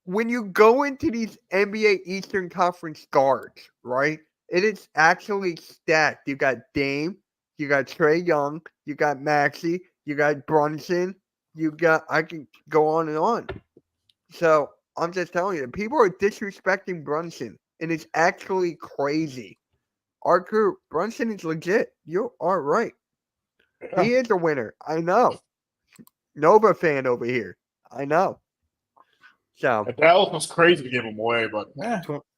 when you go into these NBA Eastern Conference guards, right, it is actually stacked. You got Dame, you got Trae Young, you got Maxey, you got Brunson, I can go on and on. So I'm just telling you, people are disrespecting Brunson, and it's actually crazy. Arthur, Brunson is legit. You are right. Yeah. He is a winner. I know. Nova fan over here. I know. So Dallas was crazy to give him away, but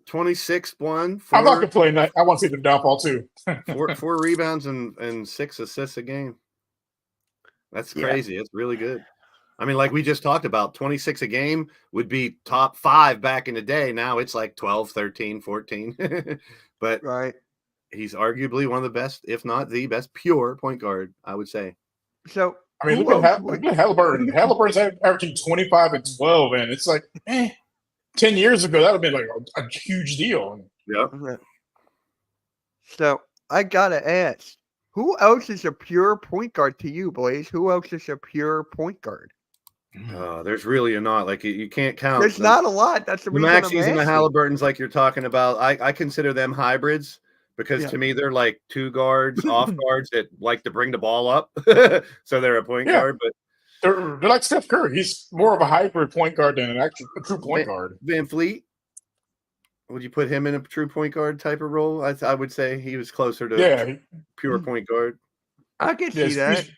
26-1. I'm not complaining. I want to see the downfall too. four rebounds and 6 assists a game. That's crazy. It's really good. I mean, like we just talked about, 26 a game would be top 5 back in the day. Now it's like 12, 13, 14. But right. he's arguably one of the best, if not the best, pure point guard, I would say. So I mean, look at Halliburton. Halliburton's averaging 25 and 12, and it's like, 10 years ago, that would have been like a huge deal. Yeah. So I gotta ask, who else is a pure point guard to you, Blaze? Who else is a pure point guard? There's really not. Like you can't count. There's not a lot. That's the reason Maxey's I'm and the asking. Halliburtons, like you're talking about. I consider them hybrids because to me they're like 2 guards, off guards that like to bring the ball up. So they're a point guard, but they're like Steph Curry. He's more of a hybrid point guard than a true point guard. Van Fleet, would you put him in a true point guard type of role? I would say he was closer to pure point guard. I can see that. He's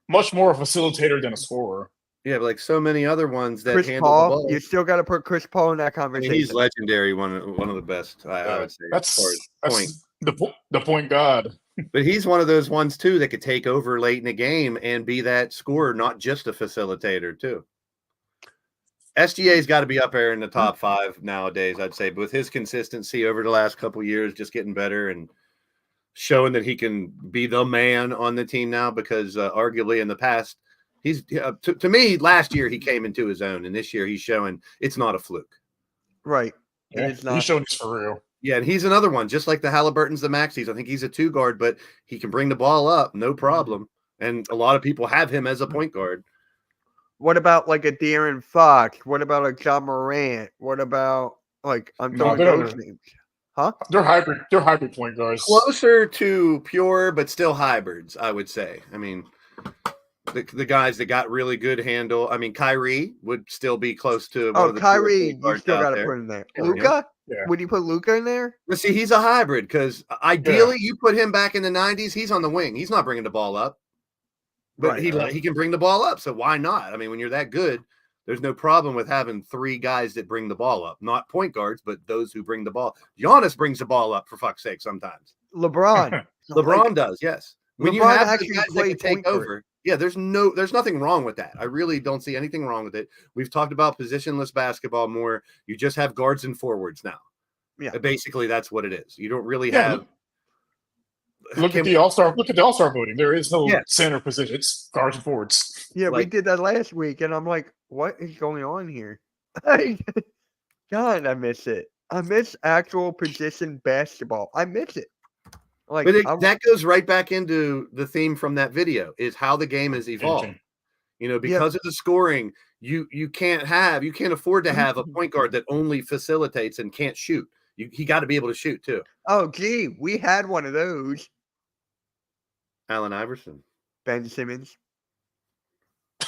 much more a facilitator than a scorer. Yeah, but like so many other ones that Chris handle Paul, the ball. you still got to put Chris Paul in that I conversation. mean, he's legendary, one of the best. I would say. That's point. The point guard. But he's one of those ones too that could take over late in the game and be that scorer, not just a facilitator too. SGA's got to be up there in the top 5 nowadays, I'd say. But with his consistency over the last couple of years, just getting better and showing that he can be the man on the team now, because arguably in the past, he's to me last year he came into his own, and this year he's showing it's not a fluke. Right. He's showing this for real. Yeah, and he's another one, just like the Halliburtons, the Maxies. I think he's a 2 guard, but he can bring the ball up, no problem. And a lot of people have him as a point guard. What about like a De'Aaron Fox? What about a John Morant? What about like I'm throwing those names? Huh? They're hybrid point guards. Closer to pure, but still hybrids, I would say. I mean, the guys that got really good handle. I mean, Kyrie would still be close to. Kyrie, you still got to put in there. Luka? Yeah. Would you put Luka in there? But see, he's a hybrid because ideally you put him back in the 90s. He's on the wing. He's not bringing the ball up, but he can bring the ball up. So why not? I mean, when you're that good, there's no problem with having 3 guys that bring the ball up, not point guards, but those who bring the ball. Giannis brings the ball up, for fuck's sake, sometimes. LeBron. LeBron does, yes. When you have the guys that can take over, there's nothing wrong with that. I really don't see anything wrong with it. We've talked about positionless basketball more. You just have guards and forwards now. Yeah, basically that's what it is. You don't really have. Look at the All-Star voting. There is no center position. It's guards and forwards. Yeah, we did that last week, and I'm like, what is going on here? God, I miss it. I miss actual position basketball. I miss it. Like, but that goes right back into the theme from that video, is how the game has evolved. You know, because of the scoring, you can't afford to have a point guard that only facilitates and can't shoot. He got to be able to shoot too. Oh, gee, we had one of those. Allen Iverson. Ben Simmons.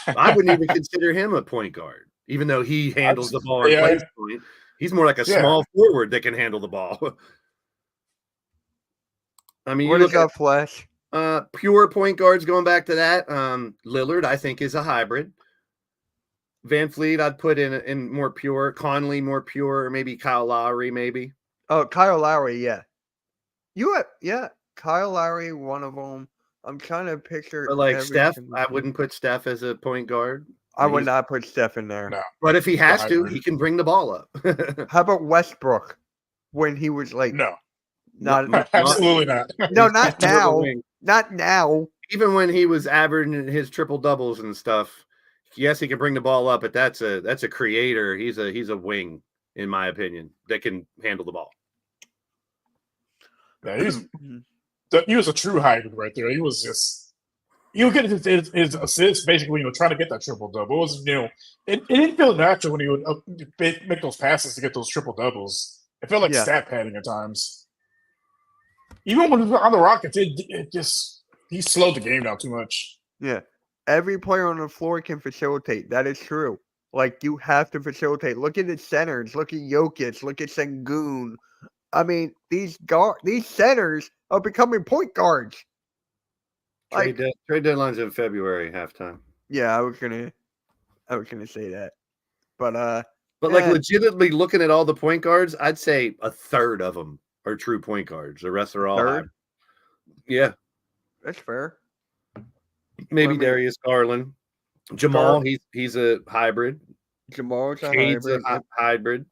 I wouldn't even consider him a point guard, even though he handles the ball and plays point. He's more like a small forward that can handle the ball. I mean, what is up, Flash? Pure point guards, going back to that. Lillard, I think, is a hybrid. Van Fleet, I'd put in more pure. Conley, more pure. Or maybe Kyle Lowry, maybe. Oh, Kyle Lowry, yeah. Kyle Lowry, one of them. I'm trying to picture. But like Steph, I wouldn't put Steph as a point guard. I would not put Steph in there. No. But if he has to, he can bring the ball up. How about Westbrook when he was like? No. Absolutely not. No, not now. Not now. Even when he was averaging his triple doubles and stuff, yes, he can bring the ball up, but that's a creator. He's a wing. in my opinion, that can handle the ball. Yeah, he was a true hybrid right there. He was just you get his assists basically, trying to get that triple double. It was, it didn't feel natural when he would make those passes to get those triple doubles. It felt like Yeah. stat padding at times. Even when he was on the Rockets, it just he slowed the game down too much. Yeah. Every player on the floor can facilitate. That is true. Like, you have to facilitate. Look at the centers. Look at Jokic. Look at Sengun. I mean, these centers are becoming point guards. Like, Trade deadline's in February, halftime. yeah, I was gonna say that, but like yeah. legitimately looking at all the point guards, I'd say a third of them are true point guards. The rest are all Third? hybrid. Yeah, That's fair. maybe I mean- Darius Garland, Jamal. He's a hybrid. Jamal's a Cade's hybrid. a hybrid.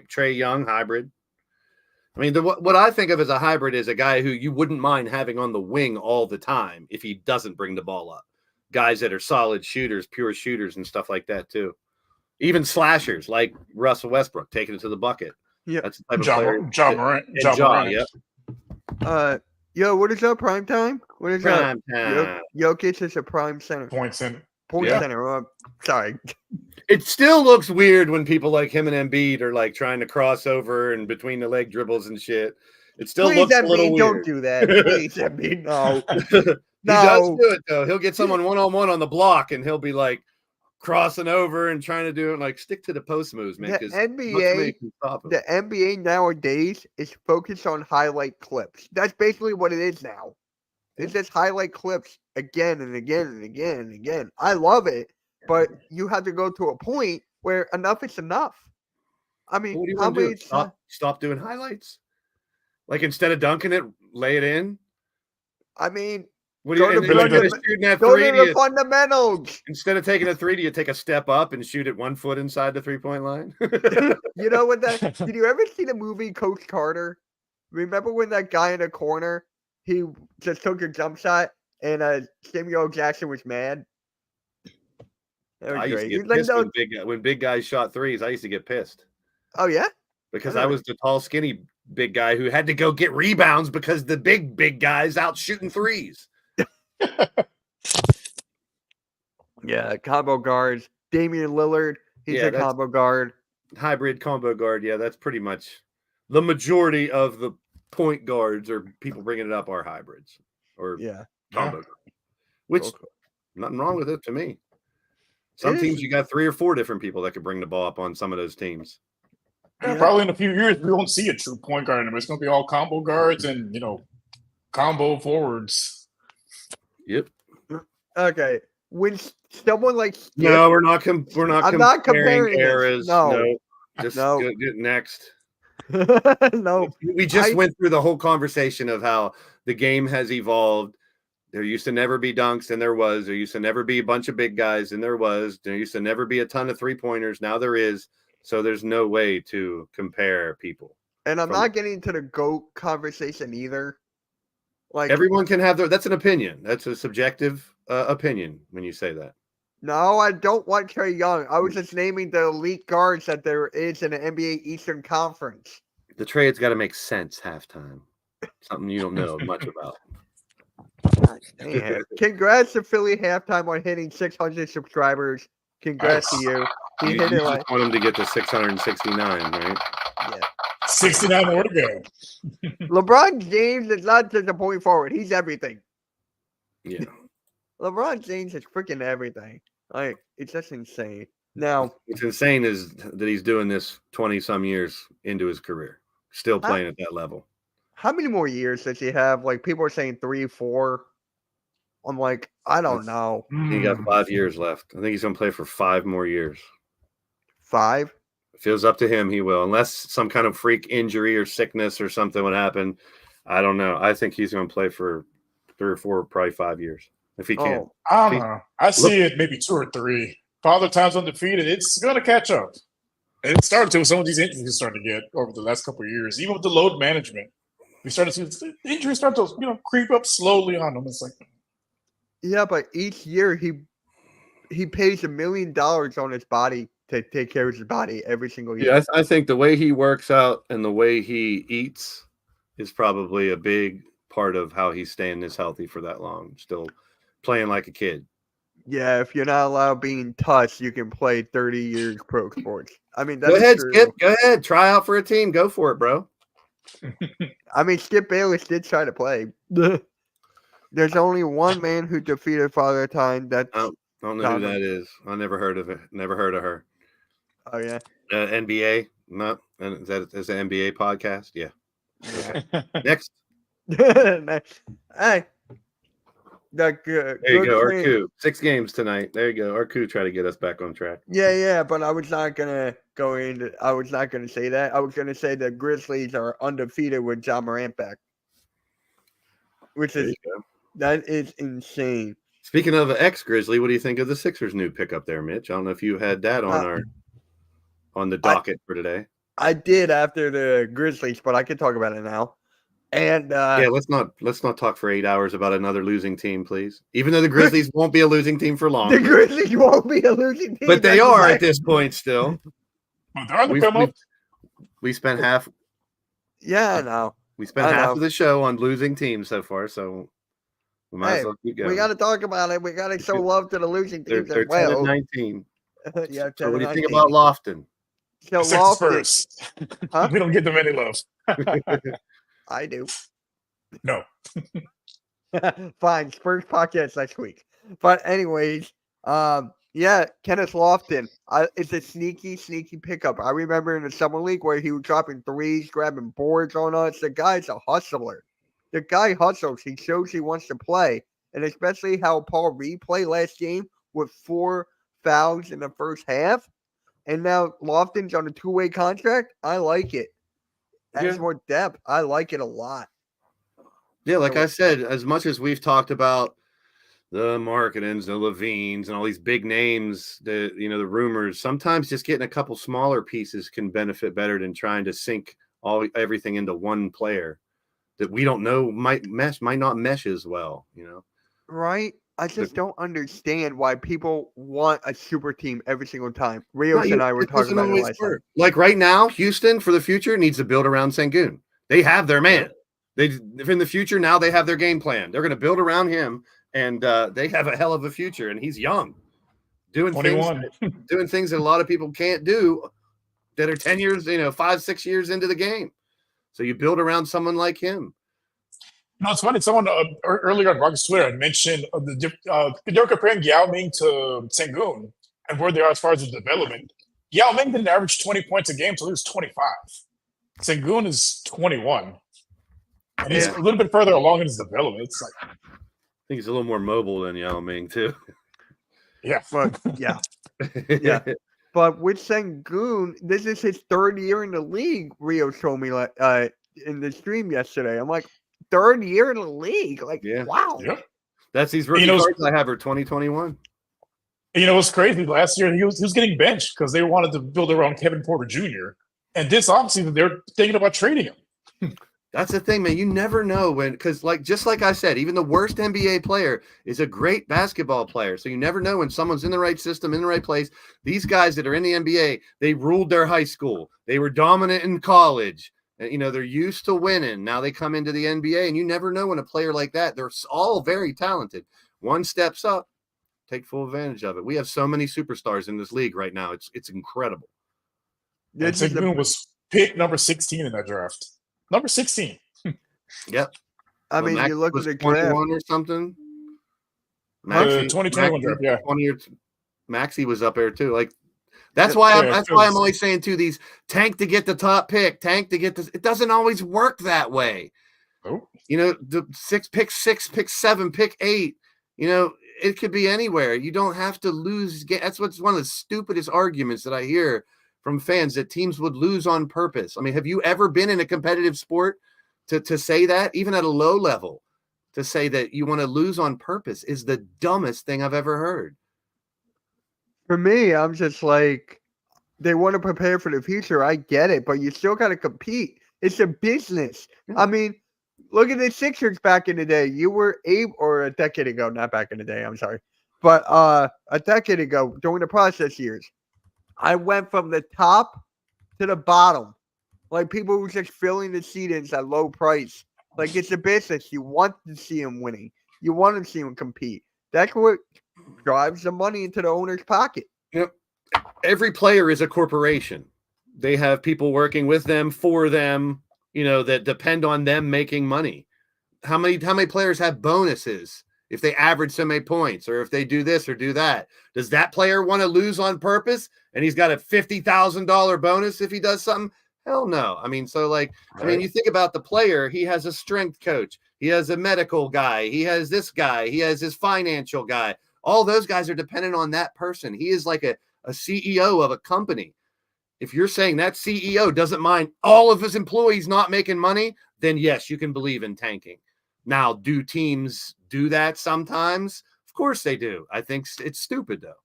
Trey Young hybrid. I mean, what I think of as a hybrid is a guy who you wouldn't mind having on the wing all the time if he doesn't bring the ball up. Guys that are solid shooters, pure shooters, and stuff like that too. Even slashers like Russell Westbrook taking it to the bucket. Yeah. That's the type of player. John Morant. And Ja, yep. Yo, what is up? Prime time? What is up? Prime time. Jokic is a prime center. Points in. Point Yeah. center. Sorry. It still looks weird when people like him and Embiid are like trying to cross over and between the leg dribbles and shit. It still Please, looks a little Embiid, weird. don't do that. Please, Embiid, no. He does No. do it though. He'll get someone one-on-one on the block and he'll be like crossing over and trying to do it. Like, stick to the post moves, man. The 'cause NBA nobody can stop him. The NBA nowadays is focused on highlight clips. That's basically what it is now. It's just highlight clips again and again and again and again. I love it, but you have to go to a point where enough is enough. I mean, What do you how want to many do? Stop doing highlights? Like, instead of dunking it, lay it in? I mean, What do you Go to and then the- instead of shooting that go three, to do the you- fundamentals. instead of taking a three, do you take a step up and shoot it 1 foot inside the 3-point line? You know what that? Did you ever see the movie Coach Carter? Remember when that guy in the corner, he just took a jump shot and Samuel Jackson was mad? That was I used to great. get He's like, pissed "No." when big guys shot threes. I used to get pissed Oh yeah? because I I never- was the tall, skinny big guy who had to go get rebounds because the big guys out shooting threes. Yeah, combo guards. Damian Lillard, he's Yeah, a that's- combo guard. Hybrid combo guard. Yeah, that's pretty much the majority of the point guards or people bringing it up are hybrids or Yeah. combo guards, which Okay. nothing wrong with it to me. Some It teams is. you got 3 or 4 different people that could bring the ball up on some of those teams. Yeah, Yeah. probably in a few years we won't see a true point guard anymore. It's going to be all combo guards and combo forwards. Yep. Okay. When someone like Steph, No, we're not. We're not. I'm not comparing comparing this. eras. No. Just No. Get next. no, We just I- went through the whole conversation of how the game has evolved. There used to never be dunks, and there was. There used to never be a bunch of big guys, and there was. There used to never be a ton of 3-pointers. Now there is. So there's no way to compare people. and I'm from- not getting into the GOAT conversation either. Like, Everyone can have their. That's an opinion. That's a subjective opinion when you say that. no, I don't want Trey Young. I was just naming the elite guards that there is in the NBA Eastern Conference. The trade's got to make sense halftime. Something you don't know much about. Man, congrats to Philly halftime on hitting 600 subscribers. Congrats to you. He You hit it just like, want him to get to 669, right? yeah. 69 more to go. LeBron James is not just a point forward. He's everything. Yeah. LeBron James is freaking everything. Like, it's just insane. Now, What's insane is that he's doing this 20-some years into his career, still playing at that level. how many more years does he have? Like, people are saying 3, 4. I'm like, I don't know. He got 5 years left. I think he's going to play for 5 more years. 5? If it was up to him, he will, unless some kind of freak injury or sickness or something would happen. I don't know. I think he's going to play for 3 or 4, probably 5 years if he can. Oh, I don't know. I see it maybe 2 or 3. Father Time's undefeated. It's going to catch up. And it started to with some of these injuries starting to get over the last couple of years, even with the load management. We started to see the injuries start to creep up slowly on them. It's like, yeah, but each year he pays $1 million on his body to take care of his body every single year. Yeah, I think the way he works out and the way he eats is probably a big part of how he's staying this healthy for that long. Still playing like a kid. Yeah, if you're not allowed being touched, you can play 30 years pro sports. I mean, Go that's ahead, true. Skip. Go ahead. Try out for a team. Go for it, bro. I mean, Skip Bayless did try to play. There's only one man who defeated Father Time. That's I don't know who that is. I never heard of it. Never heard of her. oh yeah. NBA? No. And is that an NBA podcast? Yeah. Yeah. Next. Hey, There you go. Arku. 6 games tonight. There you go. Arku try to get us back on track. Yeah, but I was not gonna go into. I was not gonna say that. I was gonna say the Grizzlies are undefeated with John Morant back, which There is you go. that is insane. Speaking of ex-Grizzly, what do you think of the Sixers' new pickup there, Mitch? I don't know if you had that on the docket for today. I did after the Grizzlies, but I can talk about it now. And Yeah, let's not talk for 8 hours about another losing team, please. Even though the Grizzlies won't be a losing team for long, the Grizzlies won't be a losing team, but they that's are right. at this point still. But they're on the come up. We spent half. Yeah, I know. We spent I half know. of the show on losing teams so far, so we might Hey, as well keep going. We got to talk about it. We got to show love to the losing They're teams 10 as well. and 19. Yeah, So what do you 10 think and about Lofton? 19. So Sixers Lofton, first. Huh? We don't get them any love. I do. No. Fine, Spurs podcast next week. But anyways, yeah, Kenneth Lofton. It's a sneaky pickup. I remember in the summer league where he was dropping threes, grabbing boards on us. The guy's a hustler. The guy hustles. He shows he wants to play, and especially how Paul Reed played last game with 4 fouls in the first half, and now Lofton's on a 2-way contract. I like it. Adds Yeah. more depth. I like it a lot. Yeah, like I said, as much as we've talked about the Marketins, the Levines, and all these big names, the rumors, sometimes just getting a couple smaller pieces can benefit better than trying to sink everything into one player that we don't know might not mesh as well, Right? I just don't understand why people want a super team every single time. Rios and I were It talking doesn't about it always last time. work. Like right now, Houston for the future needs to build around Sengun. They have their man. In the future now they have their game plan. They're going to build around him, and they have a hell of a future. And he's young, doing 21. things that a lot of people can't do that are 10 years, 5-6 years into the game. So you build around someone like him. No, it's funny. Someone earlier on Rocket's Twitter had mentioned they're comparing Yao Ming to Sengun and where they are as far as the development. Yao Ming didn't average 20 points a game until he was 25. Sengun is 21. And he's a little bit further along in his development. It's like, I think he's a little more mobile than Yao Ming too. yeah. But yeah. Yeah. But with Sengun, this is his 3rd year in the league, Rio told me in the stream yesterday. I'm like, 3rd year in the league? Like, Yeah. wow. Yeah. That's these rookie cards I have are 2021. What's crazy? Last year he was getting benched because they wanted to build around Kevin Porter Jr. And this offseason they're thinking about trading him. That's the thing, man. You never know because just like I said, even the worst NBA player is a great basketball player. So you never know when someone's in the right system, in the right place. These guys that are in the NBA, they ruled their high school. They were dominant in college. And, they're used to winning. Now they come into the NBA, and you never know when a player like that, they're all very talented. One steps up, take full advantage of it. We have so many superstars in this league right now. It's incredible. And Sengun was picked number 16 in that draft. Number 16. Yep. I mean, Max you look at was the 21 draft. or something. 2021 draft, yeah. Maxey was up there too. Like that's why I'm always saying too, these tank to get the top pick, tank to get this. It doesn't always work that way. Oh. The pick 6, pick 7, pick 8. It could be anywhere. You don't have to lose. That's what's one of the stupidest arguments that I hear from fans, that teams would lose on purpose. I mean, have you ever been in a competitive sport to say that, even at a low level, to say that you want to lose on purpose is the dumbest thing I've ever heard. For me, I'm just like, they want to prepare for the future. I get it, but you still got to compete. It's a business. I mean, look at the Sixers back in the day. You were or a decade ago, not back in the day, I'm sorry. But a decade ago, during the process years, I went from the top to the bottom. Like people were just filling the seat-ins at low price. Like it's a business. You want to see him winning. You want to see him compete. That's what drives the money into the owner's pocket. Yep. Every player is a corporation. They have people working with them, for them, that depend on them making money. How many players have bonuses if they average so many points, or if they do this or do that? Does that player want to lose on purpose and he's got a $50,000 bonus if he does something? Hell no. I mean, so you think about the player, he has a strength coach, he has a medical guy, he has this guy, he has his financial guy. All those guys are dependent on that person. He is like a CEO of a company. If you're saying that CEO doesn't mind all of his employees not making money, then yes, you can believe in tanking. Now, do teams do that sometimes? Of course they do. I think it's stupid, though.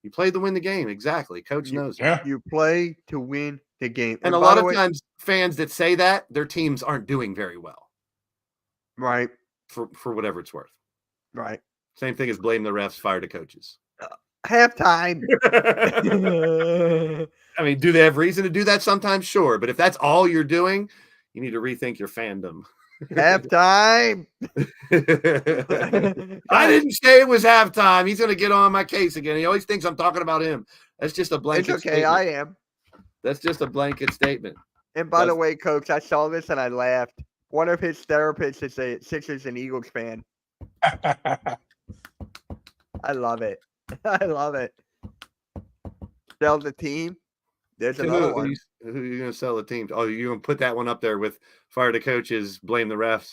You play to win the game. Exactly. Coach knows. Yeah. You play to win the game. And a lot of times fans that say that, their teams aren't doing very well. Right. For whatever it's worth. Right. Same thing as blame the refs, fire the coaches. Halftime. I mean, do they have reason to do that sometimes? Sure. But if that's all you're doing, you need to rethink your fandom. Halftime. I didn't say it was halftime. He's going to get on my case again. He always thinks I'm talking about him. That's just a blanket It's okay. statement. I am. That's just a blanket statement. And by the way, Coach, I saw this and I laughed. One of his therapists is a Sixers and Eagles fan. I love it. I love it. Sell the team. There's another one. Who are you going to sell the team to? Oh, you're going to put that one up there with fire the coaches, blame the refs.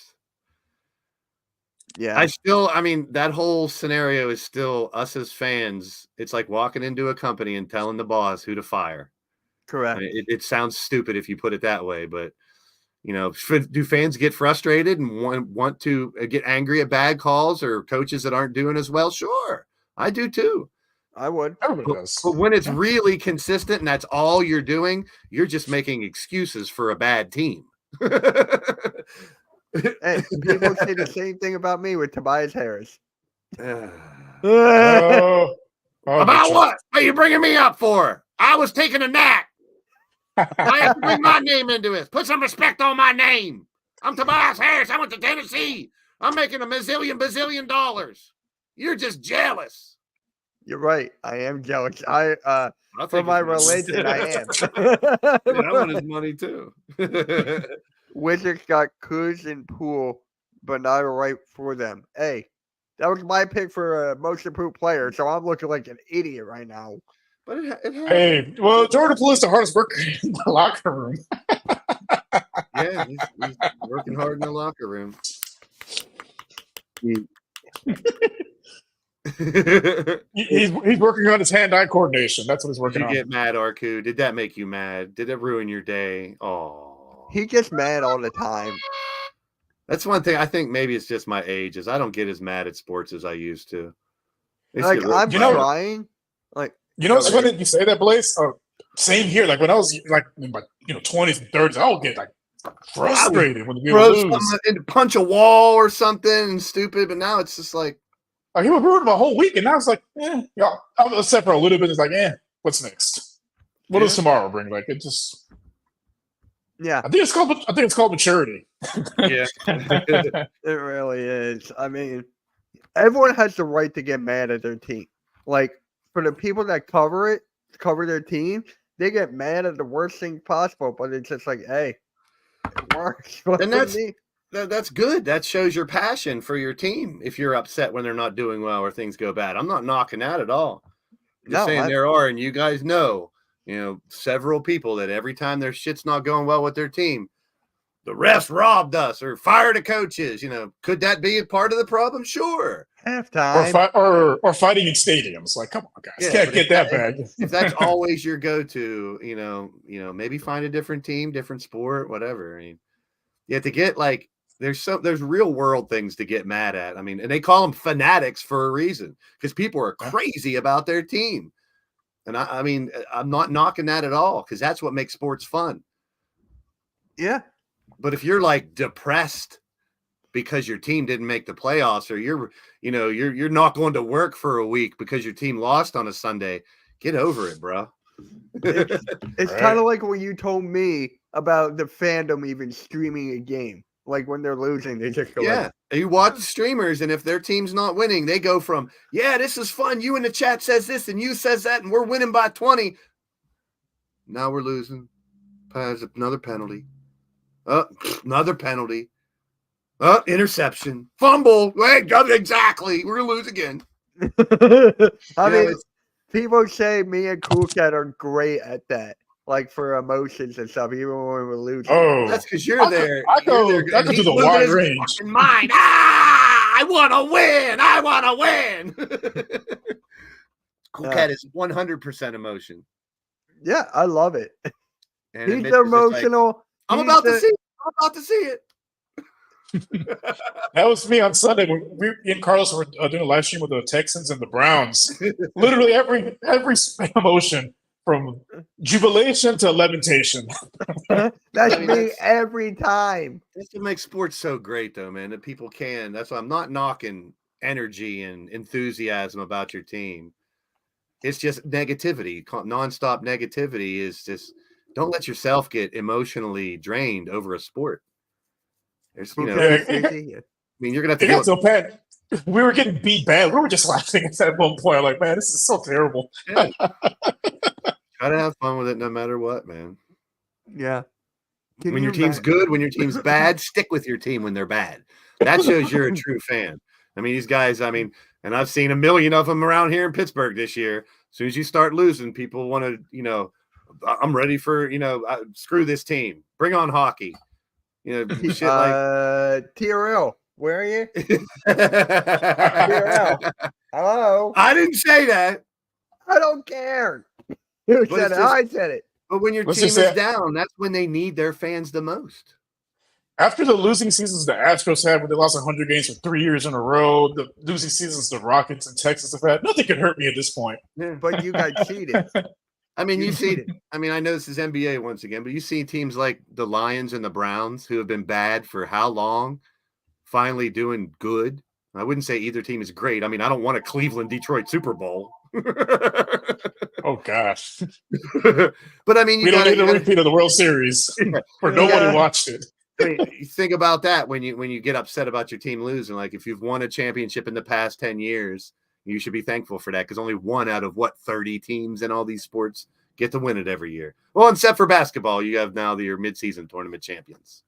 Yeah. That whole scenario is still us as fans. It's like walking into a company and telling the boss who to fire. Correct. It sounds stupid if you put it that way, but do fans get frustrated and want to get angry at bad calls or coaches that aren't doing as well? Sure, I do too. I would. Everybody does. But when it's really consistent and that's all you're doing, you're just making excuses for a bad team. Hey, people say the same thing about me with Tobias Harris. Oh, About what? What are you bringing me up for? I was taking a nap. I have to bring my name into this. Put some respect on my name. I'm Tobias Harris. I went to Tennessee. I'm making a bazillion dollars. You're just jealous. You're right. I am jealous. I'll For take my his money. religion, I am. Yeah, I want his money too. Wizards got Kuz and Poole, but not right for them. Hey, that was my pick for a most improved player, so I'm looking like an idiot right now. But it Hey, well, Jordan Poole is the hardest worker in the locker room. yeah, he's working hard in the locker room. He's working on his hand-eye coordination. That's what he's Did working you on. get mad, Arku? Did that make you mad? Did it ruin your day? Oh, He gets mad all the time. that's one thing. I think maybe it's just my age. Is I don't get as mad at sports as I used to. I used Like to get I'm You know- trying. Like You know what's funny? You say that, Blaze? Same here. Like when I was like in my 20s and 30s, I would get like frustrated when the people throw lose. something and punch a wall or something and stupid. But now it's just like, Like he would ruin my whole week, and now it's like, I was upset for a little bit. It's like, what's next? What does tomorrow bring? Like it just. yeah, I think it's called maturity. yeah. it really is. I mean, everyone has the right to get mad at their team. Like for the people that cover their team, they get mad at the worst thing possible. But it's just like, hey, it works. And that's good. That shows your passion for your team. If you're upset when they're not doing well or things go bad, I'm not knocking that at all. Just saying there are, and you guys know, several people that every time their shit's not going well with their team, the refs robbed us or fired the coaches. Could that be a part of the problem? Sure. halftime. Or fighting in stadiums. Like, come on, guys, Yeah, can't but get that bad. If that's always your go-to, maybe find a different team, different sport, whatever. I mean, you have to get like there's real world things to get mad at. I mean, and they call them fanatics for a reason because people are crazy about their team. And I mean, I'm not knocking that at all because that's what makes sports fun. Yeah. But if you're like depressed because your team didn't make the playoffs, or you're not going to work for a week because your team lost on a Sunday, get over it, bro. It's Right. kind of like what you told me about the fandom even streaming a game. Like when they're losing, they just go Yeah, you watch streamers, and if their team's not winning, they go from, yeah, this is fun. You in the chat says this, and you says that, and we're winning by 20. Now we're losing. Another penalty. Another penalty. Interception. Fumble. Wait, exactly. We're going to lose again. I Yeah, mean, it's- people say me and Cool Cat are great at that, like for emotions and stuff, even when we're losing. Oh, That's because you're I could- there. I You're could- there, I and could do he's the losing wide his range. fucking mind. I want to win. I want to win. Cool Cat is 100% emotion. Yeah, I love it. And He's Mitch is just like, emotional. I'm He's about to the- see it. I'm about to see it. that was me on Sunday when me and Carlos were doing a live stream with the Texans and the Browns. Literally every emotion from jubilation to lamentation. That's I mean, me that's- every time. That's what makes sports so great, though, man. That people can. That's why I'm not knocking energy and enthusiasm about your team. It's just negativity. Nonstop negativity is just, don't let yourself get emotionally drained over a sport. There's, you know, Yeah. Stacey? I mean, you're gonna have It to got go. so bad. We were getting beat bad. We were just laughing at one point. Like, man, this is so terrible. Try to have fun with it, no matter what, man. Yeah. Can When you your team's imagine- good, when your team's bad, stick with your team when they're bad. That shows you're a true fan. I mean, these guys, I mean, and I've seen a million of them around here in Pittsburgh this year. As soon as you start losing, people want to, you know, I'm ready for, you know, screw this team. Bring on hockey. You know, shit like. TRL, where are you? TRL. Hello. I didn't say that. I don't care. You But said it's it. just- I said it. But when your Let's team just is say- down, that's when they need their fans the most. After the losing seasons the Astros had, when they lost 100 games for 3 years in a row, the losing seasons the Rockets and Texas have had, nothing can hurt me at this point. Yeah. But you got cheated. I mean, You you see, cheated. I mean, I know this is NBA once again, but you see teams like the Lions and the Browns who have been bad for how long, finally doing good. I wouldn't say either team is great. I mean, I don't want a Cleveland Detroit Super Bowl. Oh, gosh. But I mean, We don't need a you gotta repeat of the World Series, for Yeah. nobody watched it. I mean, you think about that when you get upset about your team losing. Like if you've won a championship in the past 10 years, you should be thankful for that because only one out of 30 teams in all these sports get to win it every year. Well, except for basketball, you have now your midseason tournament champions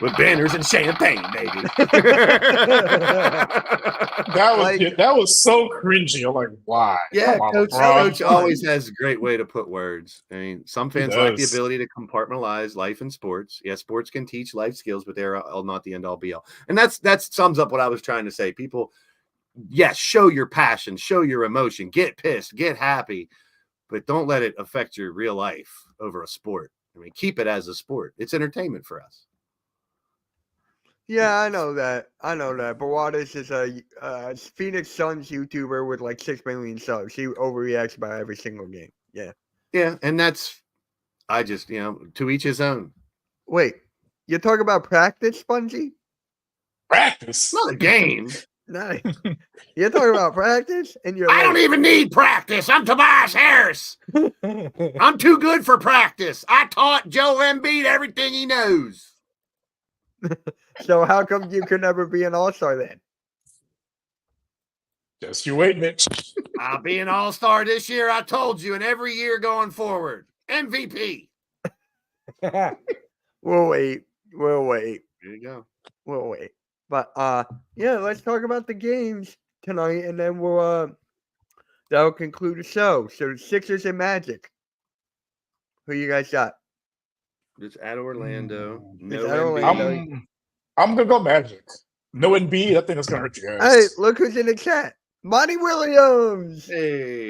with banners and champagne, baby. That was so cringy. I'm like, why? Yeah, Come on, Coach LeBron. always has a great way to put words. I mean, some fans like the does. ability to compartmentalize life and sports. Yeah, sports can teach life skills, but they're all not the end all be all. And that sums up what I was trying to say. People, yes, show your passion, show your emotion, get pissed, get happy, but don't let it affect your real life over a sport. I mean, keep it as a sport. It's entertainment for us. Yeah, I know that. But Waters is a Phoenix Suns YouTuber with like 6 million subs. He overreacts about every single game. Yeah. Yeah, and I just, to each his own. Wait, you talk about practice, Spongy? Practice. It's not a game. No. You're talking about practice? And you're I don't even need practice. I'm Tobias Harris. I'm too good for practice. I taught Joe Embiid everything he knows. So how come you could never be an all-star then? Just you wait, Mitch. I'll be an all-star this year, I told you, and every year going forward. MVP. We'll wait. There you go. We'll wait. But yeah, let's talk about the games tonight, and then that'll conclude the show. So the Sixers and Magic. Who you guys got? It's at Orlando. No It's at Embiid. Orlando. I'm gonna go Magic. No NB. I think that's gonna hurt you Hey, guys. look who's in the chat. Monty Williams. Hey.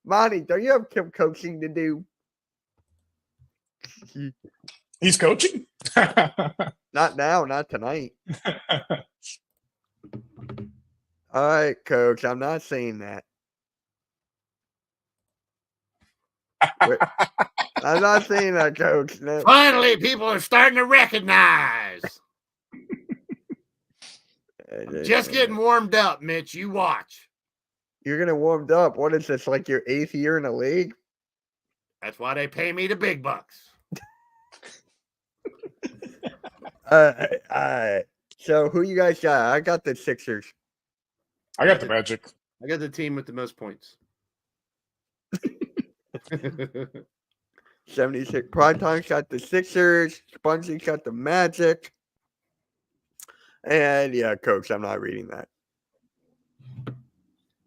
Monty, don't you have some coaching to do? He's coaching. Not now, not tonight. All right, coach. I'm not saying that. I'm not saying that, coach. No. Finally, people are starting to recognize. Just getting warmed up, Mitch. You watch. You're gonna warmed up. What is this? Like your 8th year in the league? That's why they pay me the big bucks. So who you guys got? I got the Sixers. I got the Magic. I got the team with the most points. 76. Primetime's got the Sixers. Spongy's got the Magic. And yeah, Coach, I'm not reading that.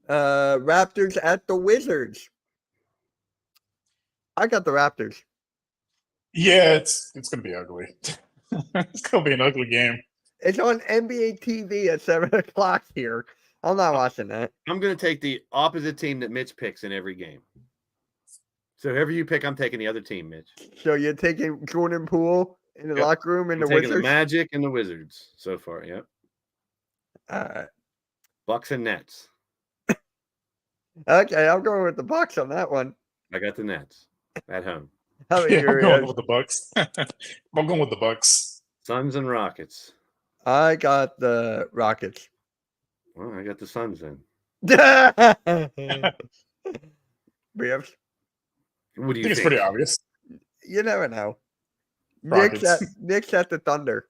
Raptors at the Wizards. I got the Raptors. Yeah, it's gonna be ugly. It's gonna be an ugly game. It's on NBA TV at 7 o'clock here. I'm not watching that. I'm going to take the opposite team that Mitch picks in every game. So whoever you pick, I'm taking the other team, Mitch. So you're taking Jordan Poole in the Yep. locker room and I'm the taking Wizards? the Magic and the Wizards so far. Yep. Bucks and Nets. Okay, I'm going with the Bucks on that one. I got the Nets at home. How about Yeah, you, I'm going Rios? with the Bucks. I'm going with the Bucks. Suns and Rockets. I got the Rockets. Well, I got the Suns then. Rios, What do I you think it's think? pretty obvious. you never know. Rockets. Nick's at the Thunder.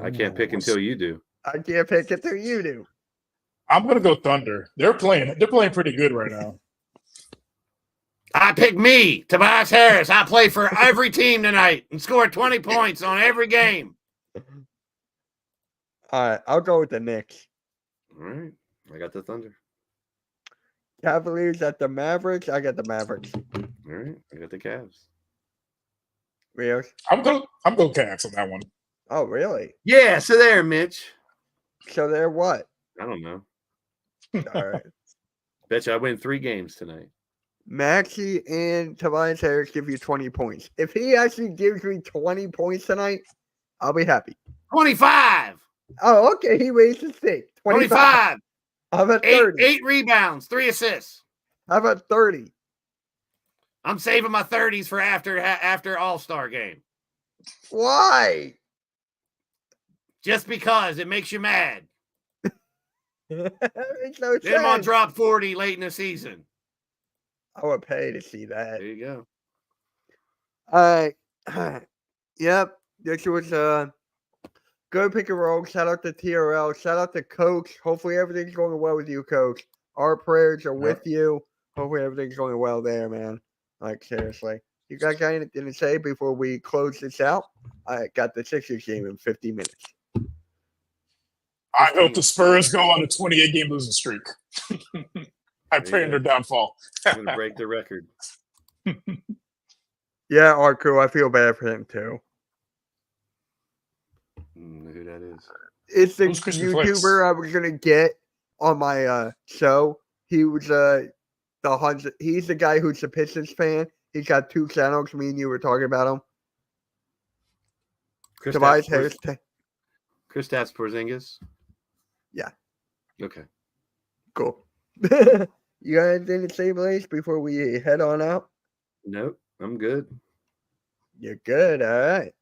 I can't pick until you do. I can't pick it till you do. I'm gonna go Thunder. They're playing pretty good right now. I pick me, Tobias Harris. I play for every team tonight and score 20 points on every game. All right, I'll go with the Knicks. All right. I got the Thunder. Cavaliers at the Mavericks. I got the Mavericks. All right. I got the Cavs. Rios. I'm going Cavs on that one. Oh, really? Yeah. So there, Mitch. So they're what? I don't know. All right. Bet you I win 3 games tonight. Maxey and Tobias Harris give you 20 points. If he actually gives me 20 points tonight, I'll be happy. 25. Oh, okay. He raised his stake. 25. How about 30? 8 rebounds, 3 assists. How about 30? I'm saving my 30s for after All-Star game. Why? Just because it makes you mad. Makes no Then I'm on sense. drop 40 late in the season. I would pay to see that. There you go. All right. Yep. This was good pick and roll. Shout out to TRL. Shout out to Coach. Hopefully everything's going well with you, Coach. Our prayers are with you. Hopefully everything's going well there, man. Like, seriously. You guys got anything to say before we close this out? I got the Sixers game in 50 minutes. I hope the Spurs go on a 28-game losing streak. I pray in Yeah. their downfall. I'm going to break the record. Yeah, Arco, I feel bad for him too. Who that is? It's the Who's Christian Flex? YouTuber I was gonna get on my show. He was he's the guy who's a Pistons fan. He's got 2 channels. Me and you were talking about him. Tobias Harris. Kristaps Porzingis? Yeah. Okay. Cool. You got anything to say, Blaze, before we head on out? Nope. I'm good. You're good. All right.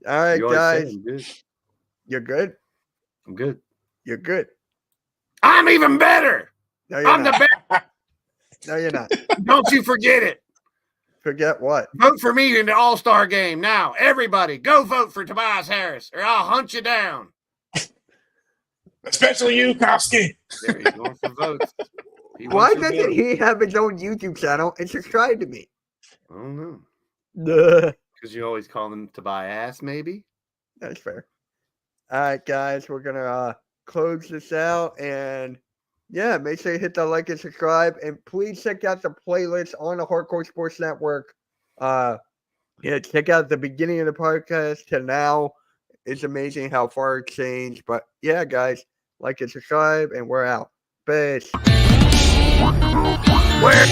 All right, You always say guys. I'm good. You're good. I'm good. You're good. I'm even better. No, you're I'm not. the best. No, you're not. Don't you forget it. Forget what? Vote for me in the All-Star game now. Everybody, go vote for Tobias Harris, or I'll hunt you down. Especially you, Kowski. There he's going for votes. He Why wants your doesn't vote. he have his own YouTube channel and subscribe to me? I don't know. Duh. Because you always call him Tobias, maybe? That's fair. All right, guys, we're gonna close this out, and yeah, make sure you hit the like and subscribe, and please check out the playlist on the Hardcore Sports Network. Yeah, check out the beginning of the podcast to now. It's amazing how far it changed, but yeah, guys, like and subscribe, and we're out. Peace. Where?